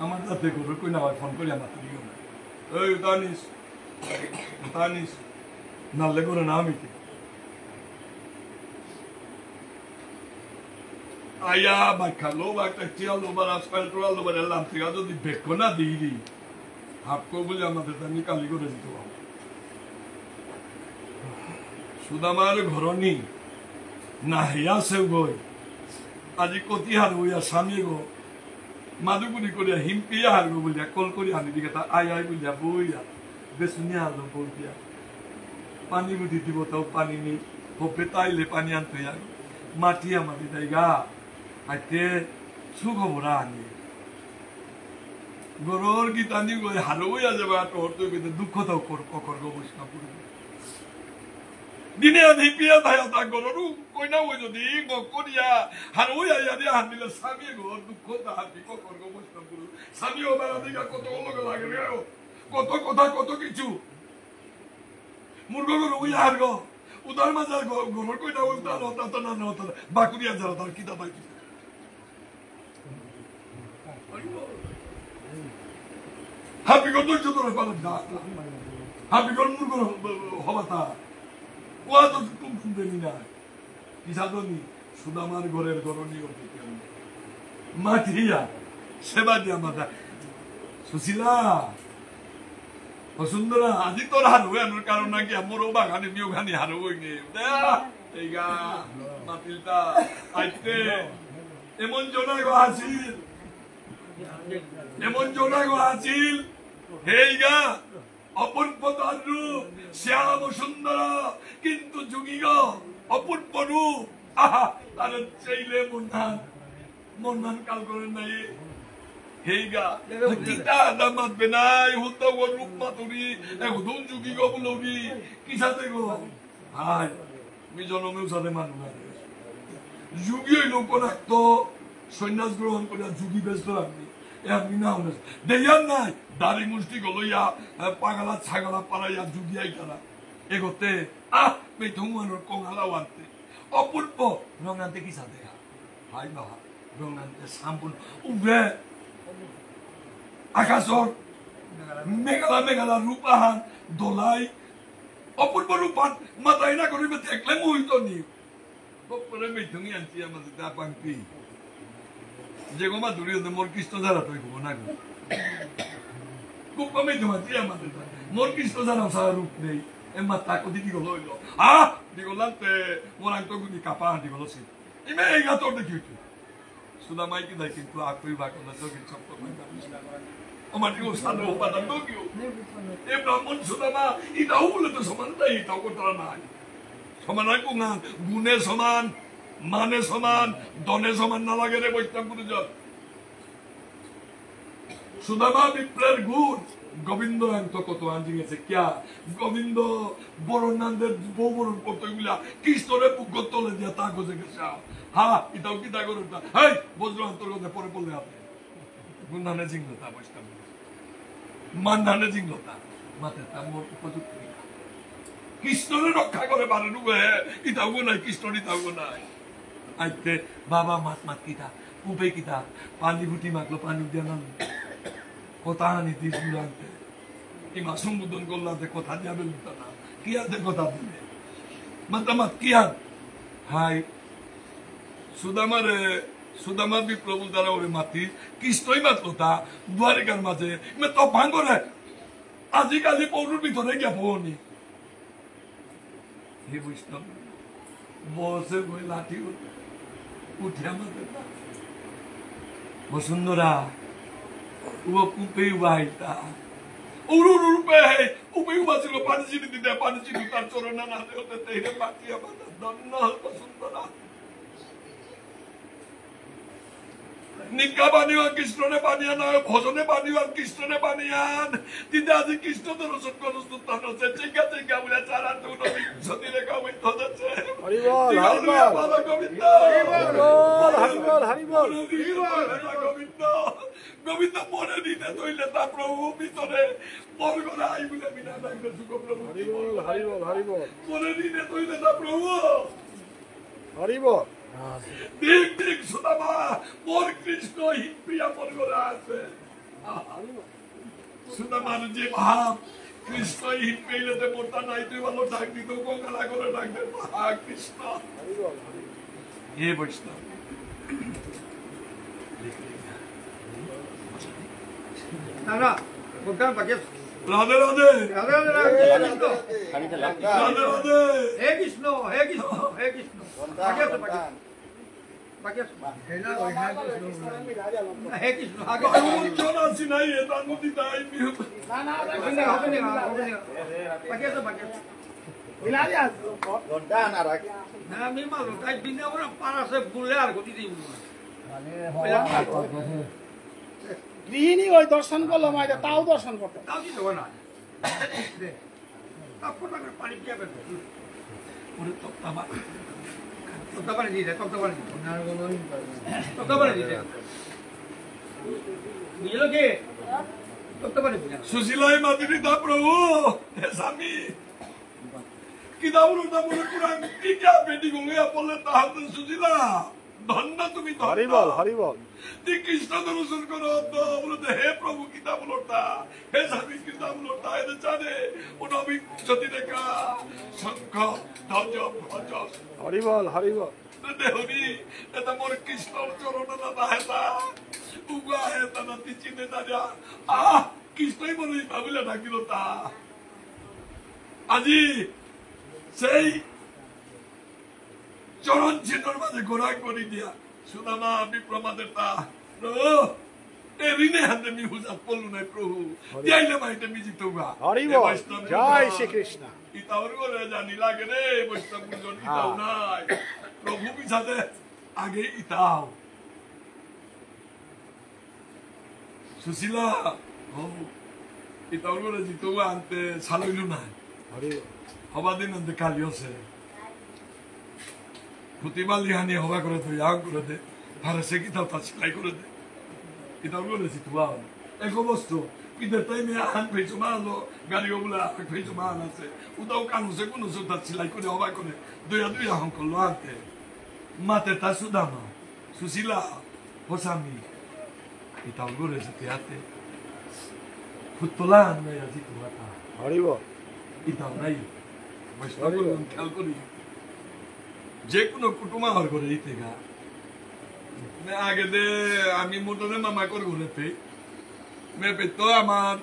আমার যাতে গরুর কই না ফোন করি আমার তুলিও না ওই উতানিস নালে করে না আমি আয়া বাখালো একটা চিয়ালো বার আসফাল টোয়ালো বার এলাম থেকে যদি বেকো না দিই হাফকো বলে আমাদের তানি কালি করে দিতে হবে সুদামার ঘরনি না হিয়া সেও গই আজি কতিহার হইয়া স্বামী গো মাদুগুড়ি করিয়া হিমপিয়া হার গো বলিয়া কল করি হানি দিকে তা আয় আয় বলিয়া বইয়া বেসুনিয়া আলো বলিয়া পানি বুঝি দিব তাও পানি নেই হোপে তাইলে পানি আনতে যাই মাটিয়া মাটি তাই গা আইতে সুখবরা আনি গরুর গীতানি গই হারো হইয়া যাবে আর তোর তো কিন্তু দুঃখ তাও কর গো বৈষ্ণব দিনে আনি পিয়া ভাইয়া তা গরু কইনা ওই যদি করিয়া হারো হইয়া দিয়া হানিলে স্বামী গো দুঃখ তা হাতি কর গো বৈষ্ণব গুরু স্বামী ও বেড়া দিকে কত লোক লাগে রে কত কথা কত কিছু মুরগ গরু হইয়া হার গো উদার মাজার গরুর কইনা উদার হতা তো না হতা বাকুরিয়া যারা তার কিতা পাই হাবি গো দুই জোর পালা দা হাবি গো মুরগ হবাতা ওয়া তো তুমি দেনি না কি সাধনি সুদামার ঘরের গরনি ওতে কেন মাটিয়া সেবা দিয়া মাতা সুশীলা বসুন্ধরা আজি তোর হার হয়ে আনার কারণ নাকি মোরও বাগানে বিও খানি হার হয়ে গে এইগা মাতিলটা আইতে এমন জোনা গো হাসিল হেইগা অপূর্ব তার রূপ শ্যাম সুন্দর কিন্তু যুগী গো অপূর্ব রূপ আহা তার চাইলে মন্নান কাল করেন নাই হেইগা কিতা দামাত বেনাই হুতো গো রূপ মাতুরি একদম যুগী গো বলবি কি সাথে গো হাই আমি জনমেও সাথে মানুষ না যুগী লোক রাখতো সন্ন্যাস গ্রহণ করে যুগী ব্যস্ত রাখবি আমি না হলে দেয়ার নাই দাড়ি মুষ্টি গলইয়া পাগলা ছাগলা পাড়াইয়া যুগিয়াই তারা এগোতে মেথুমানোর কঙালাও আনতে অপূর্ব রং আনতে কি সাথে হাই বাবা রং আনতে সম্পূর্ণ উবে আকাশর মেঘালা রূপাহান দোলাই অপূর্ব রূপান মাথায় না করিবে দেখলে মোহিত নি পরে মেথুমি আনছি আমাদের তা পাঙ্কি যে গোমা দূরে মোর কৃষ্ণ যারা তুই গো না গো খুব কমে তোমার তুই আমাদের মোর কৃষ্ণ যারা সারা রূপ নেই এমা তাকো দিদি গো লইল দিগলাতে মোর আঙ্ক গুনি কাপা দিগল সে ইমে এই গা তোর দেখি সুদা মাই কি দেখ কিন্তু আকই বাক না তো কিছু সব মাই আমার দিও সানো পাতা তো কিও এ ব্রাহ্মণ সুদা মা ইটাও বলে তো সমান তাই ইটাও করতে না সমান আর কোন গুণে সমান মানে সমান দনে সমান না লাগে রে বৈষ্ণব গুরুজন সুদামা বিপ্রের গুণ গোবিন্দ তো কত আনজি গেছে কিয়া গোবিন্দ বরণানদের বউ বরণ করতে গুলা কৃষ্ণরে বুক তলে দিয়া তা গজে গেছে ইটাও কি তা করুন না হাই বজ্র অন্তর্গত পরে বললে আপনি গুণানে জিংলতা বৈষ্ণব মানধানে জিংলতা মাতে তা মোর উপযুক্ত কৃষ্ণরে রক্ষা করে পারে নুগে ইটাও নাই কৃষ্ণর ইটাও নাই আইতে বাবা মাত কিতা উবে কিতা পানি বুটি মাগলো পানি দিয়ে না কথা আনি দিস বুঝাতে ইমা সম্বোধন করলাতে কথা দিয়া বেলুতা না কি আছে কথা দিলে মাতামাত কি আর হাই সুদামা বিপ্লব দ্বারা ওরে মাতি কৃষ্ণই মাতলো তা দ্বারিকার মাঝে তো ভাঙরে আজিকালি পৌরুর ভিতরে গিয়া পৌনি হে বৈষ্ণব বসে গই লাঠি উঠে আমাদের বসুন্ধরা ও কুপে উবাইতা উরুরুপে উপে উবাছিল পানি চিনি দিতে পানি চিনি তার চরণা না হতে তেরে মাটি আমাদের দন্ন বসুন্ধরা নিকা বানিয়ান কৃষ্ণনে বানিয়ান ভজনে বানিয়ান কৃষ্ণনে বানিয়ান তিতে আজি কৃষ্ণ দর্শন করছ তনছে চিকা চিকা বলে চারা তো সতী রেখা হই তদছে হরি বল গোবিন্দ হরি বল গোবিন্দ গোবিন্দ মনে দিতে তৈলে তা প্রভু ভিতরে বলগনা আই বলে বিনা লাগবে সুখ প্রভু হরি বল মনে দিতে তৈলে তা প্রভু হরি বল দেখ দেখ সুদামা মোর কৃষ্ণ হিপ্রিয়া বলগনা আছে সুদামার যে ভাব কৃষ্ণ হিপ্রিয়াতে মোটা নাই তুই ভালো ডাক দিত গঙ্গা করে ডাক দে মহা কৃষ্ণ হে বৈষ্ণব না ভগবান বাকি রাধে রাধে রাধে রাধে রাধে রাধে হে কৃষ্ণ হে কৃষ্ণ হে কৃষ্ণ বাকি আছে বাকি আছে হে কৃষ্ণ আগে চল আসি নাই এটা নদী তাই হবে না বাকি আছে না আমি মালো তাই বিনা ওরা পারাসে বুলে আর গতি দিব গৃহিণী ওই দর্শন করলো মাইরে তাও দর্শন করতো তাও কি দেবো না তারপর পানি কে বের পুরো তপ্তাবা তপ্তা পানি দিয়ে তপ্তা পানি তপ্তা পানি দিয়ে বুঝলো কি তপ্তা পানি বুঝা সুশীলাই মাদিনী দা প্রভু হে স্বামী কি দাউলো না বলে পুরান কি क्या बेटी को गया बोले ताहत सुशीला ধন্য তুমি হরি বল তুই কৃষ্ণ দর্শন করো তো বলতে হে প্রভু কিতাব লোটা হে স্বামী কিতাব লোটা এটা জানে ও নবী সতী রেখা শঙ্খ ধ্বজ ভজ হরি বল দেহরি এটা মোর কৃষ্ণর চরণ না হেতা উগা হেতা না চিনে না যা কৃষ্ণই বলে ভাবিলে ডাকিল তা আজি সেই চরণ চিহ্নর মাঝে ঘোরা করে দিয়া সুদামা বিপ্রমাদের তা প্রভু এ ঋণে হাতে মি হুজাত পড়লু নাই প্রভু দিয়াইলে মাইতে মি জিতৌগা হরি বল জয় শ্রীকৃষ্ণ ইতাওর করে জানি লাগে রে বৈষ্ণব গুজন ইতাও নাই প্রভু বিছাতে আগে ইতাও সুশীলা ও ইতাওর করে জিতৌগা আনতে ছালইলু নাই হরি হবা দিন আনতে কালিয়ছে প্রতিবালি হানি হবা করে তুই আগ করে দে ভারসে কি তাও সেলাই করে দে এটাও বলেছি তুয়া এক বস্তু ঈদের টাইমে আন ফেইছো মারলো গাড়ি ওগুলা ফেইছো মান আছে উদাও কানুসে কোনো সুতা সেলাই করে হবা করে দুই আহন করলো আনতে মাতে তা সুদামা সুশীলা হোসামি এটাও বলেছি তেয়াতে ফুটতলা নাই আজি তুয়া হরি বল এটাও নাই বৈষ্ণব খেয়াল করি যে কোনো কুটুমা হওয়ার করে এই থেকে আগে দে আমি মোটরে মামা করে ঘুরেতে মেপে তো আমার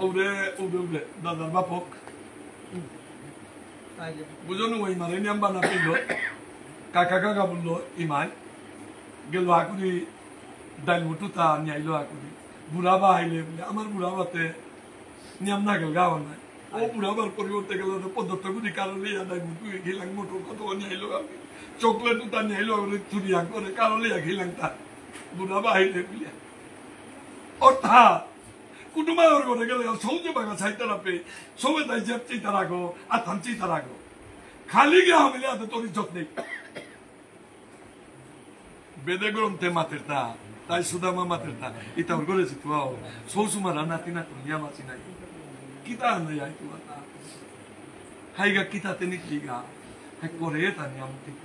ওরে দাদার বাপক বুঝনো ওই মারে নিয়ম বানা পেল কাকা বললো ইমাই গেল আকুরি ডাইল মুটু তা নিয়াইলো আকুরি বুড়া বা আইলে বলে আমার বুড়া বাতে নিয়ম না গেল গাওয়া নাই ও বুড়াবার পরিবর্তে গেল পদ্ধতি গুলি কারণে আদায় মুটু গিলাং মোটর কত নিয়াইলো আমি চকলেট তা নিয়াইলো চুরিয়া করে কারণে গিলাং তা বুড়া বা আইলে বলে অর্থাৎ কুটুমার করে গেলে সৌজে বাগা ছাইতারা পে সবে তাই জেপ চিতারাগো আর থাম চিতারাগো খালি গে হামিলে আতে তোর ইজ্জত নেই বেদে গ্রন্থে মাতের তা তাই সুদামা মাতের তা এটা ওর করেছি তো সৌসুমারা নাতি না তুমিয়া মাছি নাই কিতা নাই আই তুয়া তা হাইগা কিতাতে নিকলিগা হাই করে তা নিয়ম ঠিক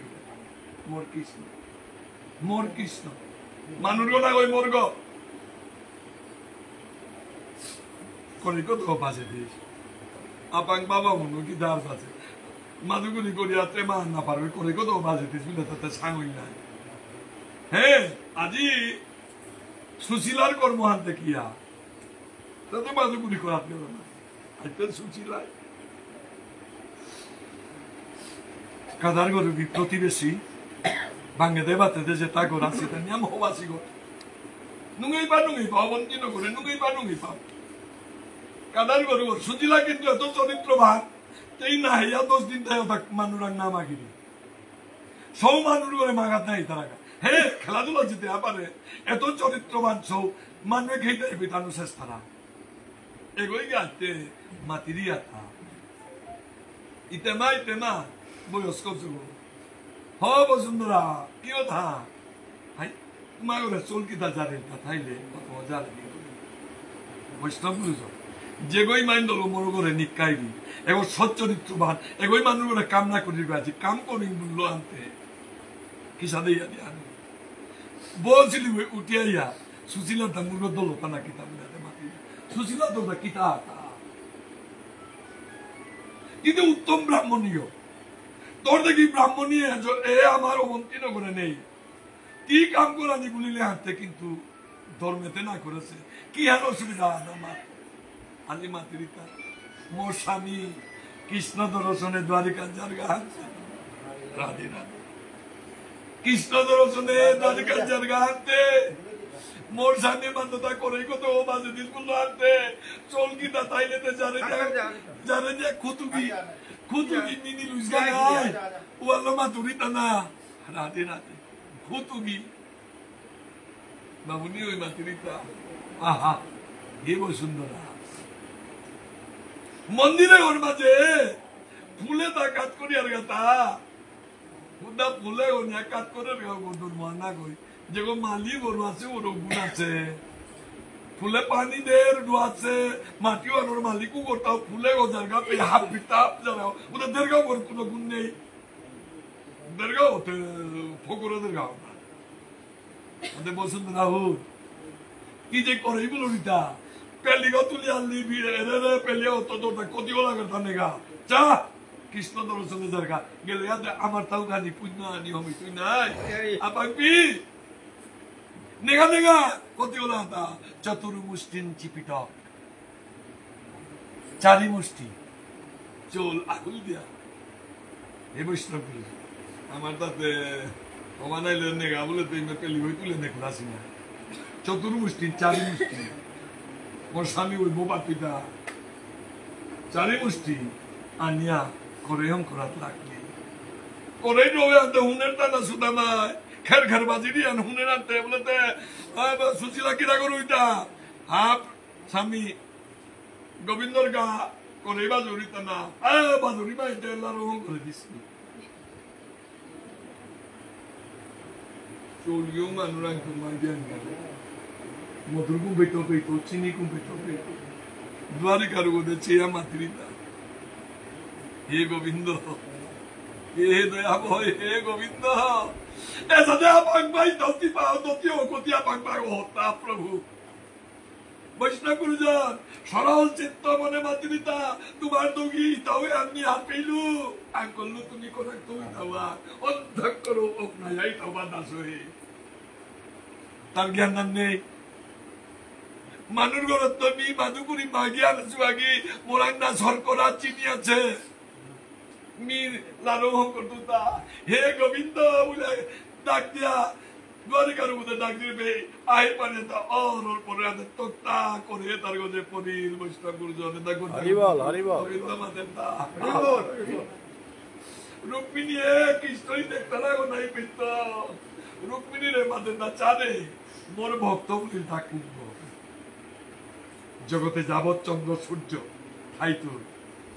মোর কৃষ্ণ মানুষ গো না ওই মোর গো করে কত বাজে দিস আপাং বাবা মনো কি দার বাজে মাদুগুলি করিয়া তেমা না পারবে করে কত বাজে দিস বুঝলে তাতে সাঙ্গই নাই হে আজি সুশীলার কর্মহান দেখিয়া তাতে মাদুগুলি করাত গেল না আজকে সুশীলায় কাদার গরু প্রতিবেশী ভাঙে দেবাতে যে তা গোর আছে তা নিয়ম হবাসি গো নুঙ্গই পা অবন্তিন করে নুঙ্গই পা কাদার গরু সুজিলা কিন্তু এত চরিত্রবান এই না হইয়া 10 দিন তাই মানুরাং না মাগিরি সব মানুষ করে মাগাত নাই তারা হে খেলাধুলা জিতে পারে এত চরিত্রবান ছৌ মানুষ খেতে বিতানো চেষ্টা এগোই গাতে মাতিরি আতা ইতেমা বয়স্ক যুব হ বসুন্ধরা কি কথা হাই তোমার ওরা চলকিতা জানেন তাইলে কত মজা লাগে বৈষ্ণব বুঝো যেগই মাইন্ড হলো মনে করে নিকাইবি এগো সচ্চরিত্রবান এগোই মানুষ করে কাম না করি আছে কাম করি মূল্য আনতে কি সাদে ইয়াদি আনে বলছিলি উঠিয়া সুশীলা তা মূল্য দল না কিতাব মাতি সুশীলা তো কিতা কিন্তু উত্তম ব্রাহ্মণীয় তোর দেখি ব্রাহ্মণীয় এ আমার অবন্তীন করে নেই কি কাম করানি বলিলে হাঁটতে কিন্তু ধর্মেতে না করেছে কি আর অসুবিধা আমার আজি মাতৃতা মোর স্বামী কৃষ্ণ দর্শনে দ্বারিকা যার গান রাধে রাধে কৃষ্ণ দর্শনে দ্বারিকা যার গানতে মোর স্বামী মান্যতা করে কত মাঝে দিন বললো আনতে চলকিটা তাইলেতে জানে যে খুতুগি মিনি লুইস গায় ওয়ালো মাতুরিতা না রাধে রাধে খুতুগি বাবুনি ওই মাতুরিতা আহা হে বসুন্ধরা মন্দিরে ওর মাঝে ফুলে তা কাজ করি আর গাতা খুদা ফুলে ও নিয়ে কাজ করে গদুর মানা কই যেগো মালি গরু আছে ওর গুণ আছে ফুলে পানি দে আছে মাটি ওর মালিকও করতাও ফুলে ও জায়গা পে হাত পিতাপ যাও ওদের দেরগাঁও ওর কোনো গুণ নেই দেরগাঁও ফকরে দেরগাঁও না ওদের বসুন্ধরা হুর কি যে করে বলো রিতা পেলিগো তুলি আনলি রে পেলিয়া তো কতিও লাগতা নেগা চা কৃষ্ণ দর্শনে দরকার গেলে আমার তাও খানি পুণ্য আনি হমি তুই নাই আপাকি নেগা কতিও লাগতা চতুর্মুষ্টিন চিপিট চারি মুষ্টি চোল আগুল দিয়া এ বৈষ্ণব আমার তাতে অমানাইলে নেগা বলে তুই পেলি হই তুলে দেখলাসি না চতুর্মুষ্টি চারি মুষ্টি মোর স্বামী ওই বোবা পিতা চারি মুষ্টি আনিয়া করেহম করাত লাগলি করে রবে আনতে হুনের টানা সুদামায় খের খের বাজিরি আন হুনের আনতে বলতে সুশীলা কিরা করু ইটা হাপ স্বামী গোবিন্দর গা করে বাজুরি টানা বাজুরি বা এটা রহম করে দিছি চলিও মানুরাং তোমার জ্ঞান গেল মধুর কুম্পেটো পেটো চিনি কুম্পেটো পেটো দ্বারিকার গোদে চেয়া মাতৃতা হে গোবিন্দ হে দয়া ভয় হে গোবিন্দ ऐसा दे पांग भाई दौती पाओ दौती हो कोतिया पांग पाओ होता प्रभु বৈষ্ণব গুরুজন সরল চিত্ত মনে মাতৃতা তোমার দগি তাওয়ে আমি হাত পেলু আং করলু তুমি কোন তুমি তাওয়া অধ্যক করো অপনাই তাওবা দাস হয়ে তার জ্ঞান নেই মানুষ গরত মি মানুকুরি মাগিয়া সুয়াগি মোরান্না সরকরা চিনি আছে মির লারো করতুতা হে গোবিন্দ বলে ডাক দিয়া দ্বারিকার মধ্যে ডাক দিবে আই পারে তা ওর পরে আদে তক্তা করে তার গজে পনির বৈষ্ণব গুরুজন দেখো হরিবল গোবিন্দ মাতেতা হরিবল রুক্মিণী এ কৃষ্ণই দেখতে লাগো নাই পিত্ত রুক্মিণী রে মাতেতা চারে মোর ভক্ত বলি থাকুক জগতে যাবৎ চন্দ্র সূর্য ঠাইতুর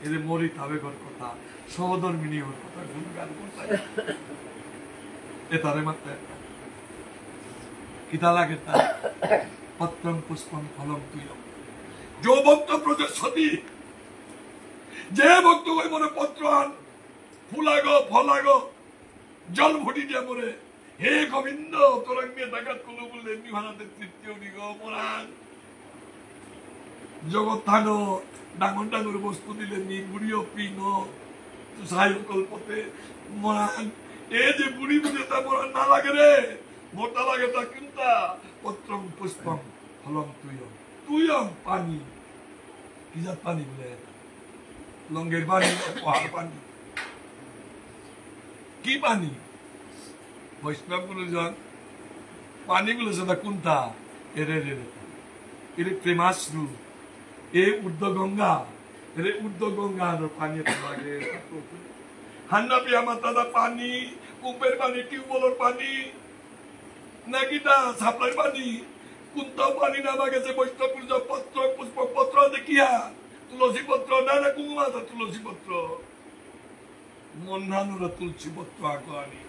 এদের মরি তাবেগর কথা সহধর্মিনী ওর কথা গুণগান করতে এ তারে মাত্র কিতা লাগে তা পত্রম পুষ্পম ফলম তুই जो भक्त प्रजस्वती जे भक्त ওই মনে পত্র আন ফুলাগো ফলাগো জল ফুটি দিয়া মরে হে গোবিন্দ তোরাং নিয়ে ডাকাত কলো বললে নিহানাতে তৃতীয় নিগো মরান জগৎ থানো ডাঙর ডাঙর বস্তু দিলে নি বুড়িও পিনো সাই কল্পতে মরান এ যে বুড়ি বুঝে তা মরান না লাগে রে মোটা লাগে তা কিন্তা পত্রম পুষ্পম ফলম তুইয়ম পানি কি জাত পানি বলে লঙ্গের পানি পাহাড় পানি কি পানি বৈষ্ণব গুরুজন পানি গুলো সেটা কোনটা এরে রে এরে প্রেমাশ্রু এ ঊর্ধ্ব গঙ্গা এরে ঊর্ধ্ব গঙ্গার পানি লাগে হান্না পিয়া মাতা পানি কূপের পানি টিউবওয়েলের পানি নাকিটা সাপ্লাই পানি কোনটাও পানি নামা গেছে বৈষ্ণব পূজা পত্র পুষ্প পত্র দেখিয়া তুলসী পত্র না না কুমুমা তুলসী পত্র মন্নানুরা তুলসী পত্র আগে আনি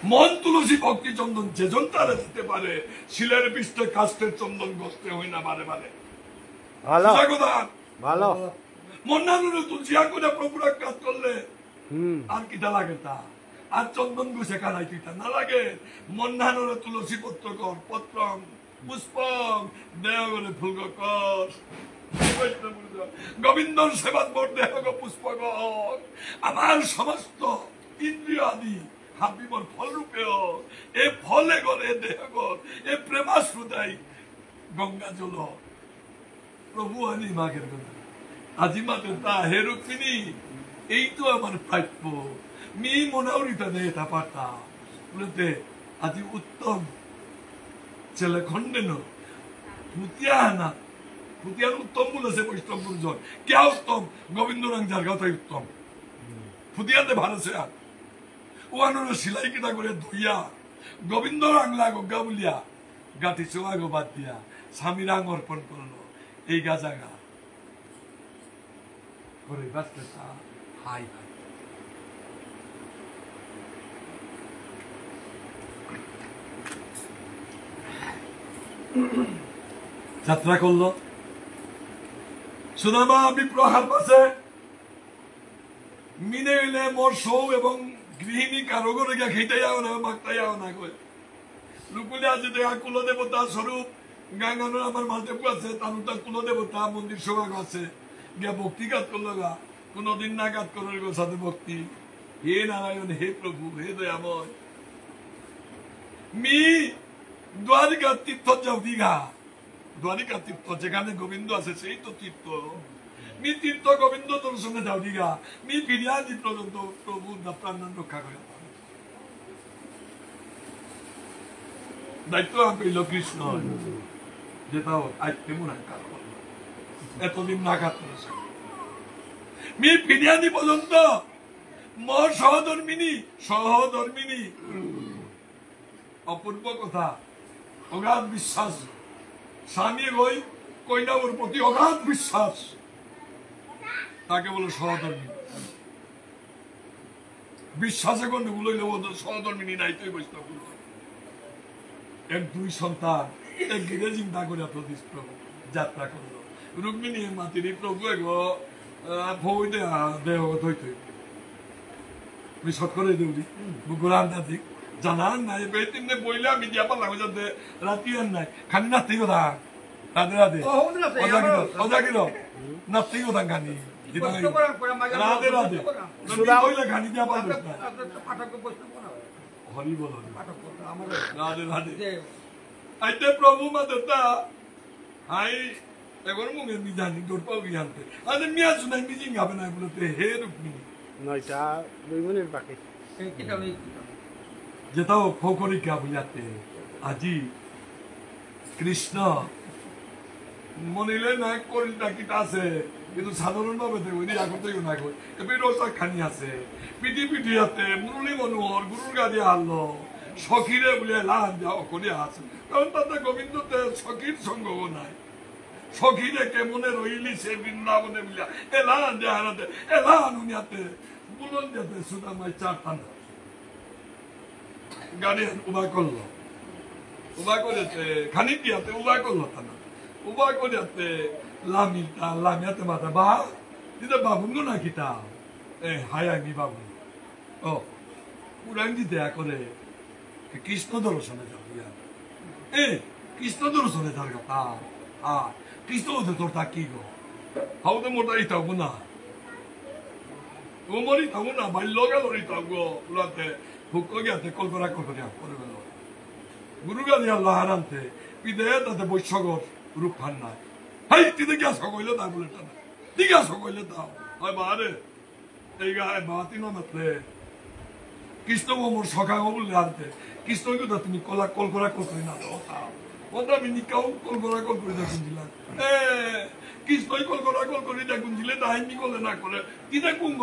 মন তুলসী ভক্তি চন্দন যেজন তারা দিতে পারে শিলের পৃষ্ঠে কাষ্টের চন্দন গস্তে হয় না বারে বারে ভালো ভালো মন্নানুরা তুলসী আগুনে প্রভুরা কাজ করলে আর কিটা লাগে তা আর চন্দন ঘুষে কানাই তুইটা না লাগে মন্নানুরা তুলসী পত্র কর পত্রম পুষ্পম দেহগরে ফুলগ কর গোবিন্দর সেবাত মোট দেহগ পুষ্পক আমার সমস্ত ইন্দ্রিয় আদি হাবিবর ফল রূপে এ ফলে গলে দেহ গর এ প্রেমাশ্রুদাই গঙ্গা জল প্রভু আনি মাগের কথা আজি মাতে তা হে রুক্মিণী এই তো আমার প্রাপ্য মি মনাউরিতা নেই তা পারতা বলতে আজি উত্তম ছেলে খন্ডেন ফুতিয়ানা ফুতিয়ান উত্তম বলেছে বৈষ্ণব গুরুজন কে উত্তম গোবিন্দ রাং যার কথাই উত্তম ফুতিয়াতে ভালো সে আর ওয়ানোর সিলাই কিটা করে ধুইয়া গোবিন্দ রাংলা গঙ্গা বলিয়া গাঠি চোয়াগো বাদ দিয়া স্বামী রাং অর্পণ করলো এই গাজাগা করে বাঁচতে হাই হাই যাত্রা করলো সুদামা বিপ্রহার পাশে মিনে মিলে মোর সৌ এবং গৃহিণী কারো করে গিয়া খেতে যাও না মাগতে যাও না কই রুকুলে আছে দেখা কুলদেবতা স্বরূপ গাঙ্গানোর আমার মালদেব আছে তানুটা কুলদেবতা মন্দির সৌভাগ আছে গিয়া ভক্তি গাত করলো গা কোনদিন না গাত করলো গো সাথে ভক্তি হে নারায়ণ হে প্রভু হে দয়াময় মি দ্বারিকা তীর্থ যাও দীঘা দ্বারিকা তীর্থ যেখানে গোবিন্দ আছে সেই তো তীর্থ মি তীর্থ গোবিন্দ দর্শনে যাও দীঘা মি ফিরিয়াদি পর্যন্ত প্রভু প্রাণ রক্ষা করে দায়িত্ব পেল কৃষ্ণ যেটাও আজকে মনে হয় এতদিন নাঘাত করেছে মি ফিরিয়াদি পর্যন্ত মোর সহধর্মিনী অপূর্ব কথা অগাধ বিশ্বাস স্বামী ওই কইনার প্রতি অগাধ বিশ্বাস তাকে বলো সহধর্মিনী বিশ্বাসে কোনো বলইলে সহধর্মিনী নাই তুই বৈষ্ণব এক দুই সন্তান একদিকে চিন্তা করে প্রতিষ্ঠ যাত্রা করলো রুক্মিণী মাতির প্রভু এগো ভৌ দেহ ধৈত সৎ করে দেউলি গোলাম দাদি জানান নাই বেতিনে বইলে আমি দিয়া পারলাম যাতে রাতি আর নাই খানি নাতি কথা রাধে রাধে অজাগির নাতি কথা খানি রাধে রাধে বইলে খানি দিয়া পারবে হরি বল রাধে রাধে আইতে প্রভু মা দেবতা হাই এখন মুখে মি জানি দৌড় পাও কি জানতে আরে মিয়া শুনাই মিজিং হবে না বলতে হে রুক্মিণী নয়টা 2 মিনিট বাকি যেটাও খোকরিকা বুঝাতে আজি কৃষ্ণ মনিলে না করিলটা কিটা আছে কিন্তু সাধারণ ভাবে দেখো এটি আগতে না কই এবার রোজা খানি আছে পিটি পিটি আছে মুরলি মনোহর গুরুর গাড়ি আনলো সখীরে বলে লান যাও করে আছে কারণ তাতে গোবিন্দতে সখীর সঙ্গ নাই সখীরে কেমনে রইলি সে বৃন্দাবনে বলিয়া এলান দেহারাতে এলান উনিয়াতে বুলন যাতে সুদামায় চারটা গাড়ি উবা করলো উবা করেছে খানিক দিয়াতে উবা করলো তানা উবা করিয়াতে লামিয়াতে মাথা বা দিতে বাবুঙ্গ না কিতা এ হাই আমি বাবু ও পুরাং দিতে করে কৃষ্ণ দর্শনে যাবিয়া এ কৃষ্ণ দর্শনে যার কথা কৃষ্ণ হতে তোর তা কি গো হাউতে মোটাই থাকবো না মরি থাকবো না বাল্য গেলরি থাকবো ওলাতে ভুক্ক গিয়াতে কলকরা কলকরিয়া করে গেল গুরু গালি আল্লাহ হারান্তে পিদে তাতে বৈশ্যগর রূপ ফান নাই হাই তিতে গিয়া সকইলে তা বলে টানা দিগা সকইলে দাও হয় বারে এই গায়ে বাতি না মাত্রে কৃষ্ণ মোর সখা বললে আনতে কৃষ্ণ কিন্তু তুমি কলা কলকরা কলকরি না দাও ওটা আমি নিকাও কলকরা কলকরি দেখুন দিলাম কৃষ্ণই কলকরা কলকরি দেখুন দিলে তাহাই করলে না করে তিতে কুঙ্গ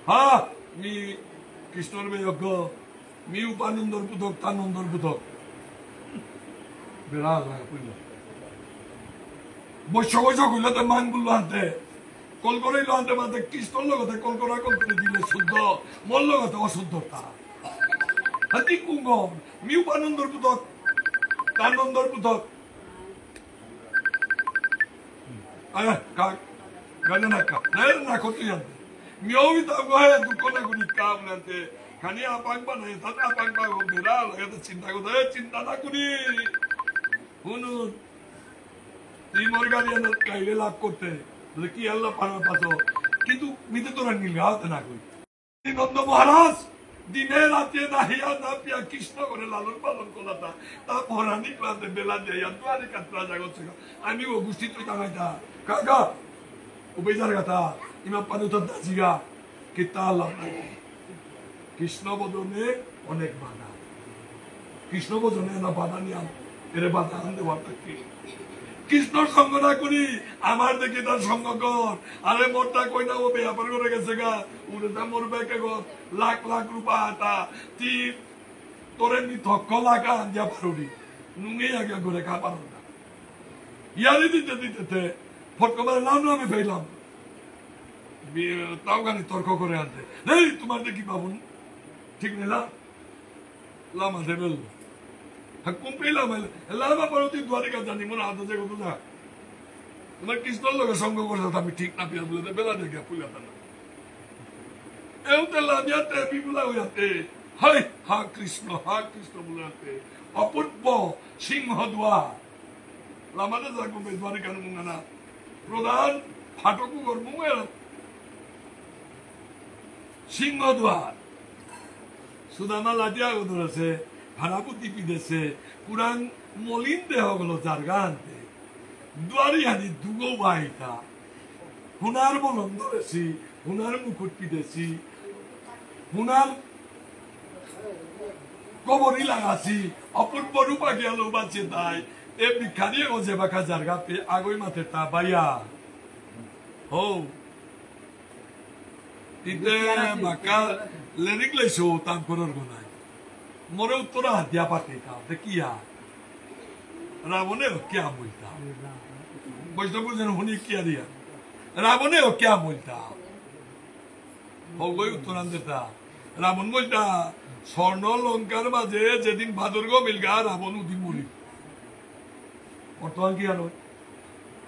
হ্যাঁ মি কৃষ্ণর বেয়জ্ঞ মিউ পানন্দর পুতক তানন্দর পুতক বেড়া লাগে কইল বৈশ্য কইলতে মান গুলো আনতে কল করে আনতে মাতে কৃষ্ণর লগতে কল করে দিলে শুদ্ধ মোর লগতে অশুদ্ধতা হাতি কুঙ্গম মিউ পানন্দর পুতক তানন্দর পুতক আয় কাক গানে না কা না করতে জানতে মিও তা গয়ে দুঃখ না করি কাম নাতে খানি আপাং বানাই তা আপাং বা বেড়া লাগে তো চিন্তা না করি শুনুন তুই মোর গাড়ি কাইলে লাভ করতে বলে কি আল্লাহ পারার পাশো কিন্তু মিতে তোরা নীল গাওতে না কই নন্দ মহারাজ দিনে রাতে না হিয়া না পিয়া কৃষ্ণ করে লালন পালন করাটা তা পরানি ক্লান্তে বেলা যাইয়া দুয়ারে কাতরা জাগত আমি ও গোষ্ঠী তুই টাঙাইতা কাকা ও বেজার গাতা ইমা পানুতার দাজিগা কিতা আল্লাহ কৃষ্ণ বদনে অনেক বাধা কৃষ্ণ বদনে না বাধা নিয়ে এর বাধা আনতে পারত কি কৃষ্ণর সঙ্গ না করি আমার দেখে তার সঙ্গ কর আরে মোরটা কই না ও ব্যাপার করে গেছে গা উড়ে তা মোর ব্যাকে গো লাখ লাখ রূপা আতা তি তোরে নি থক্ক লাগা আনজা পারুনি নুঙ্গে আগে করে খা পারো না ইয়ারি দিতে ফটকমার নাম আমি পেলাম তাও গানি তর্ক করে আনতে এই তোমার দেখি বাবুন ঠিক নিলা লামা দেবেল কুম্পিলাম লামা পারতি দ্বারিকা জানি মনে হাতে যে কত যা তোমার কৃষ্ণর লোকের সঙ্গ করছে আমি ঠিক না পিয়া বলে বেলা দেখে পুলাতা না এতে লামিয়াতে বিপুলা হইয়াতে হাই হা কৃষ্ণ বলাতে অপূর্ব সিংহ দ্বার লামাতে যা কুম্পে দ্বারিকা নুঙ্গানা প্রধান ফাটকু গর্মুয়ের সিংহদ্বার সুদামা লাটিয়া ধরেছে ভাড়াপুতি পিঁধেছে পুরান মলিন দেহ গেলো যার গানতে দুয়ারি হানি দুগো বাহিতা হুনার বলন ধরেছি হুনার মুকুট পিঁধেছি হুনার কবরই লাগাছি অপূর্ব রূপা গেল বাঁচে তাই এ বিখারি ওজে বাঁকা যার গাতে আগই মাথে তা বাইয়া হো ইতে বাঁকা লেরিক লেছো তাম করার গোনায় মোরে উত্তরা হাতিয়া পাতে তা দেখিয়া রাবণে क्या बोलता বৈষ্ণব যেন হুনি কিয়া দিয়া রাবণে क्या बोलता हो गई उत्तरान देता রাবণ বলতা স্বর্ণ লঙ্কার মাঝে যেদিন ভাদর গো মিলগা রাবণ উদিন মরি বর্তমান কি আলো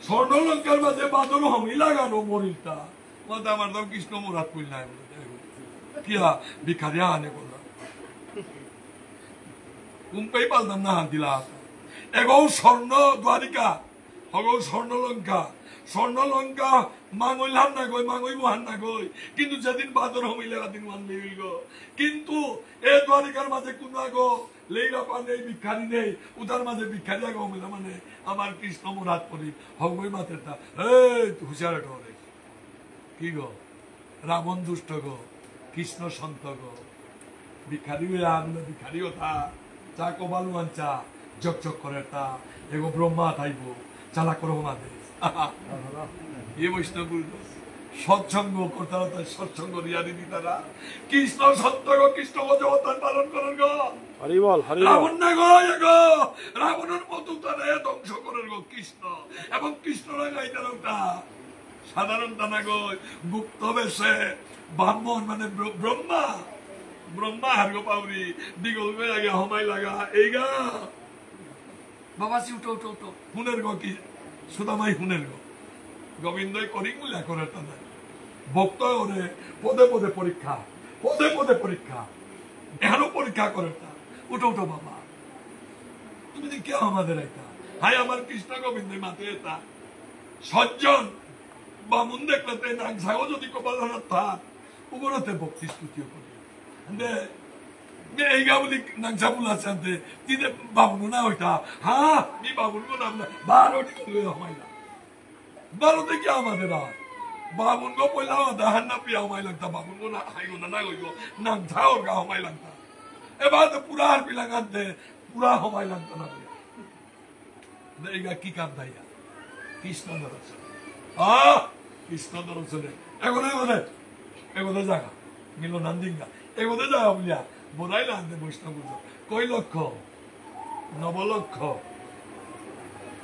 স্বর্ণ লঙ্কার মাঝে ভাদর হমি লাগানো মরিলতা মাতা আমার দাম কৃষ্ণ মোরাত কইল নাই কিয়া ভিখারিয়া আনে বললাম কুম্পাই পালতাম না হাত দিলা এগো স্বর্ণ দ্বারিকা হগো স্বর্ণ লঙ্কা মাঙইলাম না গই মাঙইব হান না গই কিন্তু যেদিন বাদর হমিলে দিন মান মিল গো কিন্তু এ দ্বারিকার মাঝে কোন আগো লেইরা পা নেই ভিখারি নেই উদার মাঝে ভিখারি আগো হমিলা মানে আমার কৃষ্ণ মোরাত পড়ি হগই মাতেরটা এই হুশিয়ার ঠরে কি গো রাবণ দুষ্ট গো কৃষ্ণ সন্ত গো ভিখারি হইয়া আনলে ভিখারি ওঠা চা কবালু আনচা জক করে তা এগো ব্রহ্মা থাইব চালা করো মাদে এ বৈষ্ণব সৎসঙ্গ করতে সৎসঙ্গ রিয়াদি দিতারা কৃষ্ণ সত্য গো কৃষ্ণ অবতার পালন করেন গো হরি বল রাবণ না গো এগো রাবণের মতো তারা ধ্বংস করেন গো কৃষ্ণ এবং কৃষ্ণ না গাইতার ওটা সাধারণ টানা গো গুপ্ত বেশে ব্রাহ্মণ মানে ব্রহ্মা হারগো পাউরি দিগল গো আগে হমাই লাগা এই গা বাবাসি উঠো হুনের গো কি সুদামাই হুনের গো গোবিন্দই করি মুলা করে টানা ভক্ত ওরে পদে পরীক্ষা এখনো পরীক্ষা করে তা উঠো বাবা তুমি যে কে আমাদের এটা হাই আমার কৃষ্ণ গোবিন্দই মাতে এটা সজ্জন বামুন দেখলে নাক ঝাগো যদি কপাল থাক উপরতে ভক্তি স্তুতিও করি এই গাবলি নাংসা বুলাছে আনতে তিনে বাবুন না ওইটা হ্যাঁ নি বাবুন গো নাম না 12টি কইলো হমাইলা 12 থেকে আমাদের আর বাবুন গো পয়লা দাহান না পিয়া হমাই লাগতা বাবুন গো না হাইগো না গইগো নাং ঝাওর গা হমাই লাগতা এবার তো পুরা আর পিলা গানতে পুরা হমাই লাগতা না এইগা কি কাম দাইয়া কৃষ্ণ দর্শন কৃষ্ণ দর্শনে এগোনে জায়গা মিলো নান্দিঙ্গা এগোতে জায়গা বলিয়া বোধাইলে আনতে বৈষ্ণব কই লক্ষ নবলক্ষ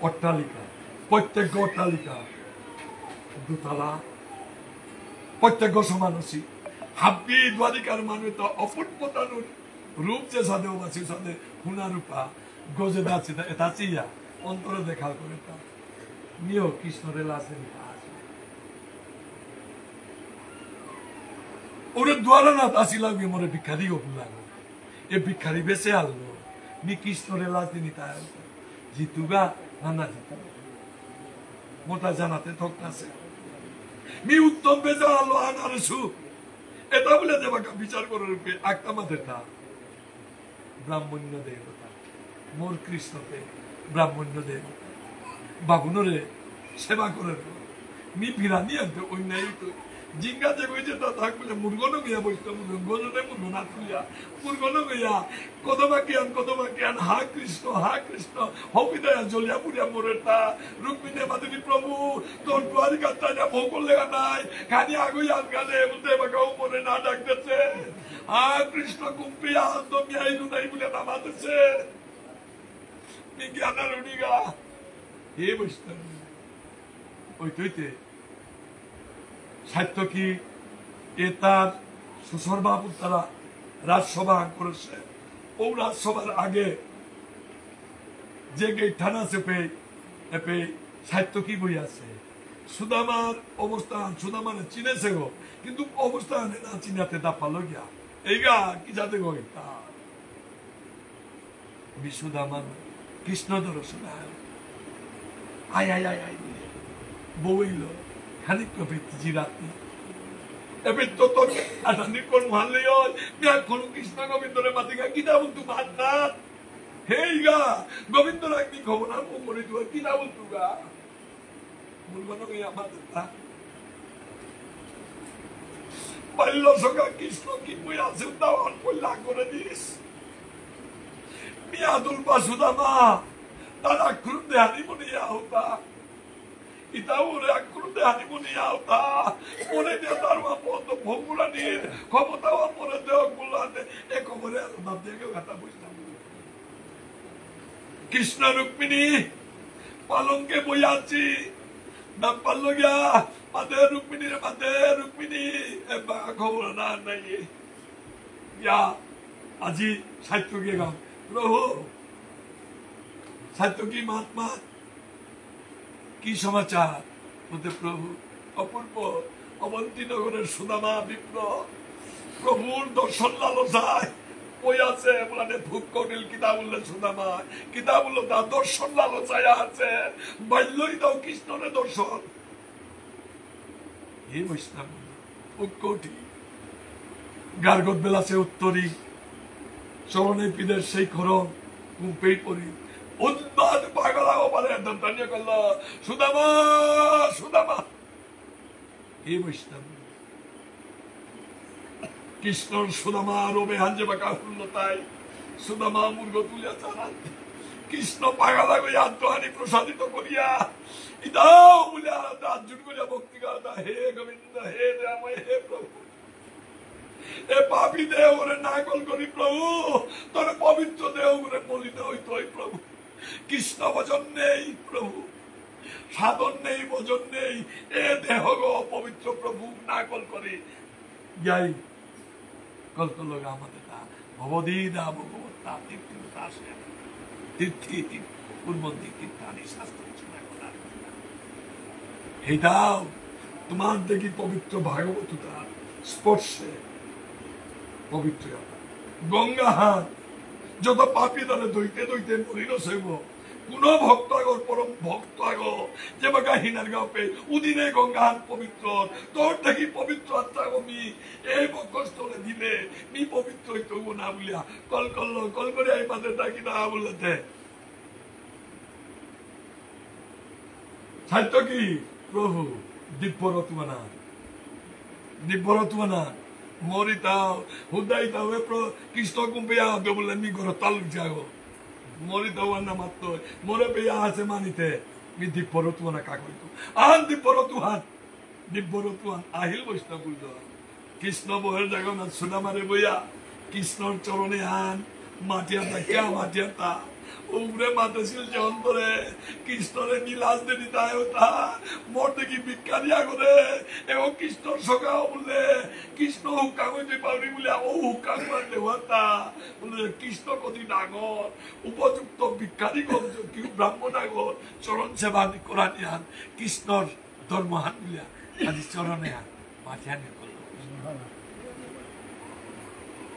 অট্টালিকা প্রত্যেক অট্টালিকা দুতলা প্রত্যেক সমানসী হাব্বি দ্বারিকার মানুষ তো অপূর্বতানুর রূপ যে সাধে বাসি সাধে হুনা রূপা গজে দাচ্ছি এটা চিয়া অন্তরে দেখা করে তা নিও কৃষ্ণরে লাসে ওরে দ্বারনাথ আসি লাগবে মোরে ভিক্ষারি লাগো এ ভিক্ষারি বেঁচে আনলো মি কৃষ্ণরে লাস দিনি তাই জিতুগা না জিতু মোটা জানাতে ঠকনাছে মি উত্তম বেজা আলো আনার সুখ এটা বলে দেবাকা বিচার করে রূপে আক্তামাদের তা ব্রাহ্মণ্য দেবতা মোর কৃষ্ণতে ব্রাহ্মণ্য দেবতা বাগুনরে সেবা করে মি ফিরানি আনতে অন্যায় তো জিঙ্গা যে কইছে তা থাক বলে মুরগন গিয়া বসতো মুরগনে মুরগনা তুলিয়া মুরগন গিয়া কদবাকিয়ান হা কৃষ্ণ হবিদয়া জলিয়া পুরিয়া মোরে তা রুক্মিণী মাধুরী প্রভু তোর দ্বারিকার তাজা ভোগ লেগা নাই খানি আগুই আনগালে বলতে বাগাও মোরে না ডাকতেছে হা কৃষ্ণ কুম্পিয়া তুমি আইলু নাই বলে নামাতেছে মি জ্ঞানার উনিগা হে বৈষ্ণব ওই তুইতে সাহিত্য কি এ তার শ্বশুর বাবু তারা রাজসভা করেছে ও রাজসভার আগে যে গেট থানা চেপে এপে সাহিত্য কি বই আছে সুদামার অবস্থান সুদামানে চিনেছে গো কিন্তু অবস্থানে না চিনাতে তা পালো গিয়া এইগা কি যাতে গো তা বিশুদামান কৃষ্ণ দর্শন আয় আয় আয় আয় বইল খানিক কবিত্তি রাত্রি এবে তো তোর আটানি কোন মহালয় বিয়া কোন কৃষ্ণ গোবিন্দরে মাতিকা কিনা বলতু ভাত হেই গা গোবিন্দ রাখনি খবর আর মরে তুই কিনা বলতু গা বলবানো গে আমাদের তা বাল্য সখা কৃষ্ণ কি বই আছে দাওয়ান কল্যাণ করে দিস মিয়াদুল বাসুদামা তারা ক্রুদ্ধে হানিমুনিয়া হতা ইতাউরে আক্রুদ্ধে হানিমুনিয়া হতা মনে দিয়ে তার মত ভঙ্গুরানির ক্ষমতাও মনে দেওয়া গুলাতে এ খবরে আলাদা দেখে কথা বুঝলাম কৃষ্ণ রুক্মিণী পালঙ্কে বই আছি না পারল গিয়া মাতে রুক্মিণী এবা খবর না নাই ইয়া আজি সাহিত্য গিয়ে গাম প্রভু সাহিত্য কি মহাত্মা কি সমাচার বলতে প্রভু অপূর্ব অবন্তী নগরের সুদামা বিপ্র প্রভুর দর্শন লালসায় ওই আছে বলে ভূপ কৌটিল কিতাবুল্লে সুদামা কিতাবুল্ল তার দর্শন লালসায় আছে বাল্যই দাও কৃষ্ণের দর্শন এই বৈষ্ণব উৎকৌটি গার্গত বেলাছে উত্তরী চরণে পিদের সেই খরণ কুম্পেই পরি উন্মাদ পাগলাও পারে দন্তানিয়া করল সুদামা এই বৈষ্ণব কৃষ্ণর সুদামা রবে হাঞ্জে বাঁকা হল তাই সুদামা মুর্গ তুলিয়া চালান কৃষ্ণ পাগলা করিয়া আত্মহানি প্রসাদিত করিয়া ইদাও বলিয়া আর্জুন করিয়া ভক্তি করা হে গোবিন্দ হে রাময় হে প্রভু এ পাপি দেহ করে নাকল করি প্রভু তোর পবিত্র দেহ করে বলিত হইত প্রভু কৃষ্ণ ভজন নেই প্রভু সাধন নেই ভজন নেই এ দেহ গো পবিত্র প্রভু নাকল করে যাই কলকল আমাদের ভবদিদা ভগবতা তীর্থী পূর্বন্দি কীর্তানি শাস্ত্র রচনা করার হে দাও তোমার দেখি পবিত্র ভাগবততা স্পর্শে পবিত্র গঙ্গা হাত যত পাপি তারা দইতে দইতে মরিল সেব কোন ভক্ত আগর পরম ভক্ত আগ যে বাগা হিনার গাঁপে উদিনে গঙ্গা হাত পবিত্র তোর দেখি পবিত্র আত্মা গমি এই বক্ষস্থলে দিলে নি পবিত্র হইতে না বলিয়া কল করে এই মাঝে ডাকি না বলতে সাহিত্য কি প্রভু দিব্য রতুমানা মরিতাও হুদাইতাও কৃষ্ণ কুম্পিয়া হবে বলে মি ঘর তালুক যাগো মরিতাও না মাত্র মরে পেয়া আছে মানিতে মি দিব্য রতুমানা কাকইতো আন দিব্য রতুহান আহিল বৈষ্ণব বুঝল কৃষ্ণ বহের জগন্নাথ সুদামারে বইয়া কৃষ্ণর চরণে আন মাটিয়াটা কে মাটিয়াটা উপরে মাতাছিল যে অন্তরে কৃষ্ণরে নীলাজ দেনি তাই ওটা মরতে কি বিজ্ঞানিয়া করে এবং কৃষ্ণর সখাও বললে কৃষ্ণ হুক্কা হইতে পারি বলে ও হুক্কা করতে হতা বলে কৃষ্ণ কতি ডাঙর উপযুক্ত বিজ্ঞানী কি ব্রাহ্মণ ডাঙর চরণ সেবা কোরআনি আন কৃষ্ণর ধর্মহান বলিয়া আজি চরণে আন মাটিয়ানি করল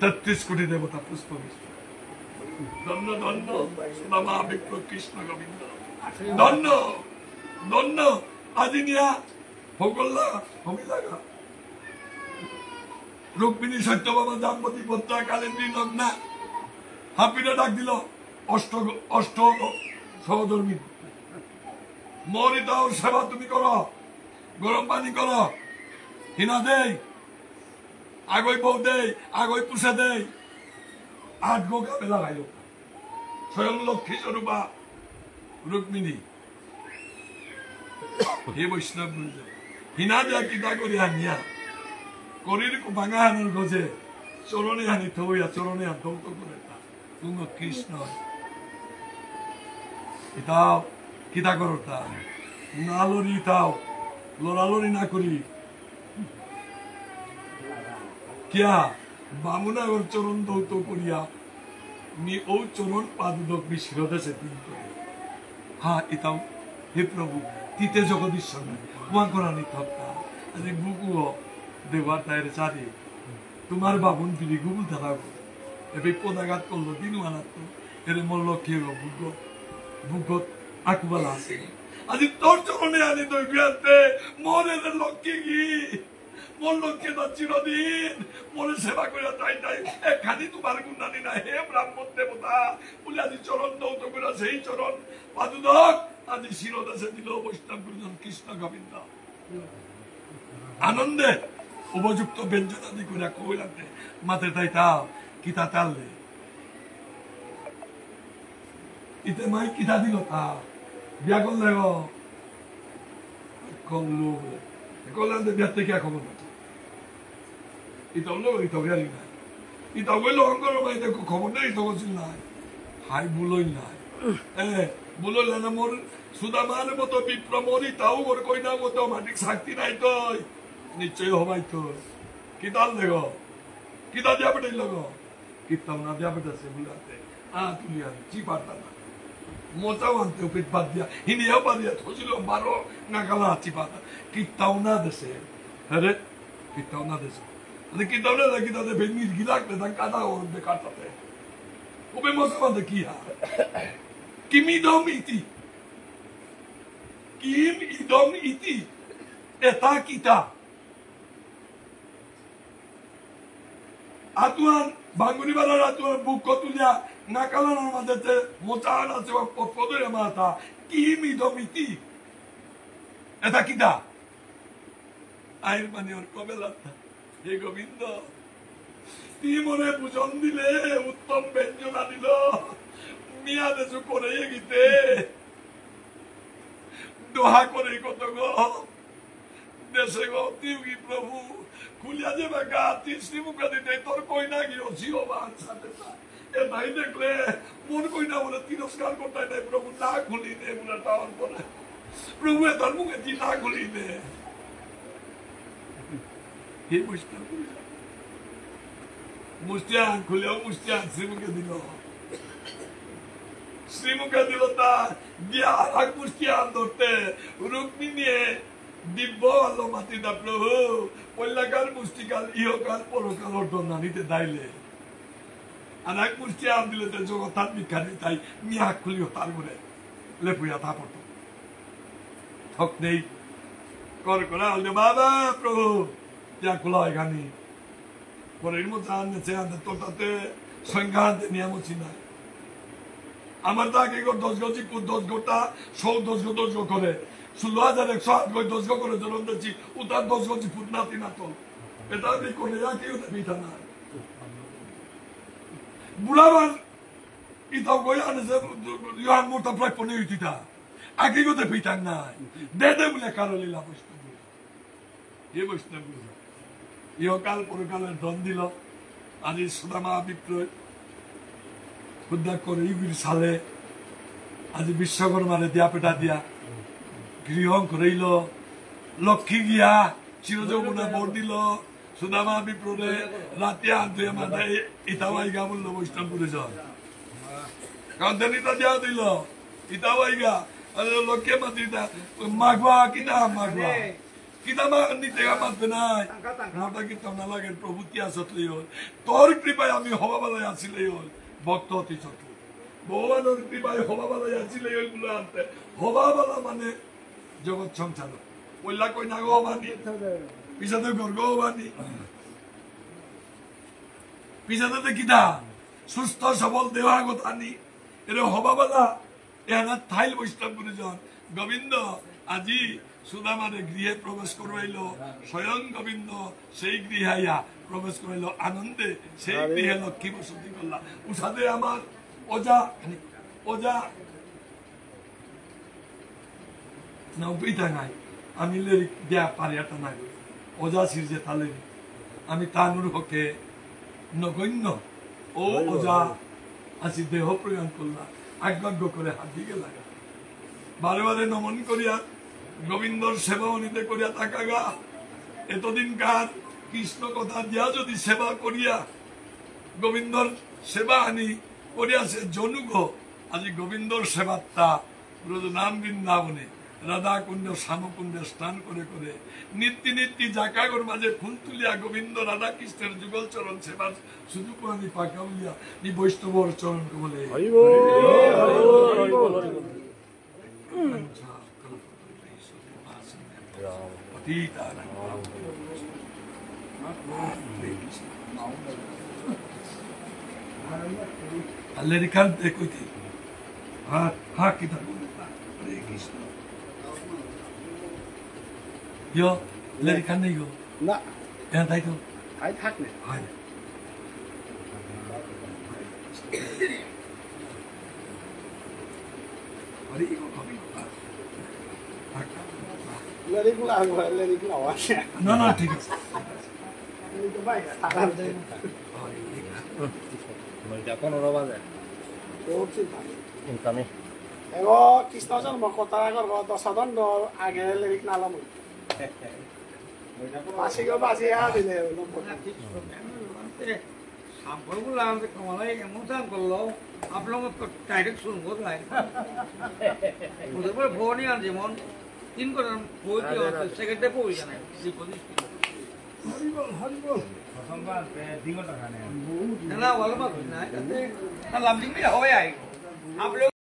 33 কোটি দেবতা পুষ্প ধন্য ধন্য সোনামা বিপ্র কৃষ্ণ গোবিন্দ ধন্য ধন্য আজি নিয়া ভোগল্লা হমিলাগা রুক্মিণী সত্যভামা দাম্পতি পত্রা কালেন্দ্রী নগ্না হাপিটা ডাক দিল অষ্ট সহধর্মী মরিতাও সেবা তুমি করো গরম পানি করো হিনা দেই আগই বউ দেই আগই পুষে দেই 8 গো গাবে লাগাইল স্বয়ং লক্ষ্মী স্বরূপা রুক্মিণী হে বৈষ্ণব হিনা দেয়া কিতা করি আনিয়া করির ভাঙা হানোর গজে চরণে হানি থইয়া চরণে হান দৌত করে তুমি কৃষ্ণ ইতাও কিতা করো তা না লড়ি তাও লড়ালড়ি না করি কিয়া বামুনাগর চরণ দৌত করিয়া নি ও চরণ পাদুদক বিশিরদেশে দিন করে হা ইতাও হে প্রভু তিতে জগদীশ্বর উমা করানি থপ্তা আজ বুকুও দেবার তাইরে চারি তোমার বাবুন পিড়ি গুগুল থাকো এবে পদাঘাত করলো দিন মানাতো এর মল্ল কে বুক বুকত আকুবালা আছে আজি তোর চরণে আনি তুই বিয়াতে মনের লক্ষ্যে কি মোর লক্ষ্যে তো চিরদিন মনে সেবা করে তাই তাই এখানি তোমার গুণানি না হে ব্রাহ্মণ দেবতা বলে আজি চরণ দৌত করে সেই চরণ পাদুদক আজি শিরদাসে দিল বৈষ্ণব গুরুজন কৃষ্ণ গোবিন্দ আনন্দে উপযুক্ত ব্যঞ্জনাদি করে কইলাতে মাতে তাই তাও কিতা তাললে ইতে মাই কিতা দিল তা বিয়া করলে গো করলো করলেন বিয়ার থেকে খবর না ইতা হলো ইতা বিয়ারি নাই ইতা হইলো অঙ্কর মাই দেখো খবর নেই তো করছিল নাই হাই বুলই নাই বুলই না মোর সুদামার মতো বিপ্র মরি তাও ওর কইনা মতো মাটিক শক্তি নাই তো নিশ্চয় হবাই তো কিতাল দেখো কিতা দিয়া বেটাই লগো কিতাল না দিয়া বেটাছে বুলাতে তুলিয়া চিপাটা না মোটাও আনতে পেট বাদ দিয়া হিনিয়াও বাদ দিয়া থছিল 12 নাগালা চিপাটা কিতাও না দেশে আরে কিতাও না দেশে আরে কিতাও না লাগি তাতে বেনির গিলাকতে তা কাটা ওর বেকাটাতে ওবে মোটা বাদ কি হা কিমিদম ইতি এটা কিতা আতুয়ান বাঙ্গুনিবালার আতুয়ান বুক কতুলিয়া নাকালানোর মাঝে মোচান আছে পদরে মাথা কিমিদমিতি এটা কিতা আইর মানে ওর কবেলাটা হে গোবিন্দ তুই মনে পূজন দিলে উত্তম ব্যঞ্জনা দিল মিয়া দেশু করে গিতে দোহা করে কত গো দেশে গো তুই প্রভু খুলিয়া যাবে গা তুই শ্রীমুখা দিতে তোর কই না গিয়ে জিওবান সাথে এ নাই দেখলে মন কই না বলে তিরস্কার করতে নাই প্রভু না খুলি নে বলে টাওয়ার করে প্রভু তোর মুখে তুই না খুলি নে হে বৈষ্ণব মুস্তিয়ান খুলেও মুস্তিয়ান শ্রীমুখে দিল শ্রীমুখে দিল তা দিয়া আর মুস্তিয়ান ধরতে রুক্মিণী দিব্য আলো মাতিদা প্রভু পল্লাকার মুষ্টিকাল ইহকাল পরকাল অর্জন নিতে দাইলে আর এক মুষ্টিয়ান দিলে তো জগতার বিখ্যাত তাই মিয়া খুলিও তার ঘুরে লেপুয়া তা পড়তো ঠক নেই কর করে আললে বাবা প্রভু যা খোলা এখানে পরের মতো আনছে আনতে তোর তাতে সংখ্যা আনতে নিয়ামছি নাই আমার তো আগে 10 গজি 10 গোটা 10 গো করে 16,108 গজ 10 গো করে জন্ম দিচ্ছি উতার 10 গজি ফুট নাতি না তো এটা দিয়ে করে যা কেউ পিঠা না বুড়াবার ইতাও গই আনেছে ইহান মোটা প্রায় 15 ইতিটা আগে গোতে পিঠা নাই দে বলে কারো লীলা বৈষ্ণব এ বৈষ্ণব ইহকাল পরকালের ধন দিল আজি সুদামা বিপ্লৱ উদ্ধার করে ইগুলি সালে আজি বিশ্বকর্মারে দিয়া পেটা দিয়া গৃহ করেইল লক্ষ্মী গিয়া চিরযৌবনা বোর দিল সুদামা বিপ্লবে রাতে আধুয়ে মাথায় ইতাবাইগা বললো বৈষ্ণবপুরে যাও কারণ ইতা দিয়া দিল ইতাবাইগা লক্ষ্যে মাতিটা মাগবা কিনা মাগবা কিনা নিতে মাতবে নাই মোটা কীর্তন না লাগে প্রভু কি আসলেই হল তোর কৃপায় আমি হবাবেলায় আসিলেই হল ভক্ত অতি ছোট ভগবানের কৃপায় হবাবেলায় আসিলেই হল গুলো আনতে হবাবেলা মানে জগৎ সংসার ওইলা কই না গো বানি পিছাতে গর্গ বানি পিছাতে কিনা সুস্থ সবল দেহাগত আনি এর হবাবেলা এহানা থাইল বৈষ্ণব গুরুজন গোবিন্দ আজি সুদামারে গৃহে প্রবেশ করবাইল স্বয়ং গোবিন্দ সেই গৃহাইয়া প্রবেশ করাইল আনন্দে সেই গৃহে লক্ষ্মী বসতি করলা উষাদে আমার ওজা ওজা না উপায়টা নাই আমি লেরিক দেয়া পারিয়াটা নাই ওজা সিরজে তালে আমি তানুর হকে নগণ্য ও ওজা আজি দেহ প্রয়াণ করলা আজ্ঞাজ্ঞ করে হাত দিকে লাগা বারে বারে নমন করিয়া গোবিন্দর সেবা অনিতে করিয়া থাকা গা এতদিনকার কৃষ্ণ কথা দিয়া যদি সেবা করিয়া গোবিন্দর সেবা আনি করিয়াছে জনুগ আজি গোবিন্দর সেবাটা নাম বৃন্দাবনে রাধা কুণ্ড শ্যামকুণ্ডে স্নান করে করে নিত্য নিত্য জাকাগর মাঝে ফুল তুলিয়া গোবিন্দ রাধা কৃষ্ণের যুগল চরণ সেবার সুযোগ আমি পাকা বলিয়া এই বৈষ্ণবর চরণ বলে আল্লাহর কইতে হ্যাঁ হ্যাঁ কি হরে কৃষ্ণ ইয়ো লেরিখান নেই গো না হ্যাঁ তাই তো আই থাক না হয় হরে লেরিক লাগবে লেরিক লাওয়া না না ঠিক আছে তো ভাই থাকার দে ইনকামে এগো কৃষ্ণ জন্ম কথা আগর 10 দণ্ড আগে লেরিক নালাম বাসি গো বাসি আ দিলে সাম্পলগুলো আমাদের কমলাই এমন চান করলো আপনার মতো ডাইরেক্ট শুনবো তাই ওদের পরে ভবনই আর যেমন 3 করে বই সেকেন্ডে পড়ি জানাই না ভালো পাবো না লাভ দিবি হবে আই आप लोग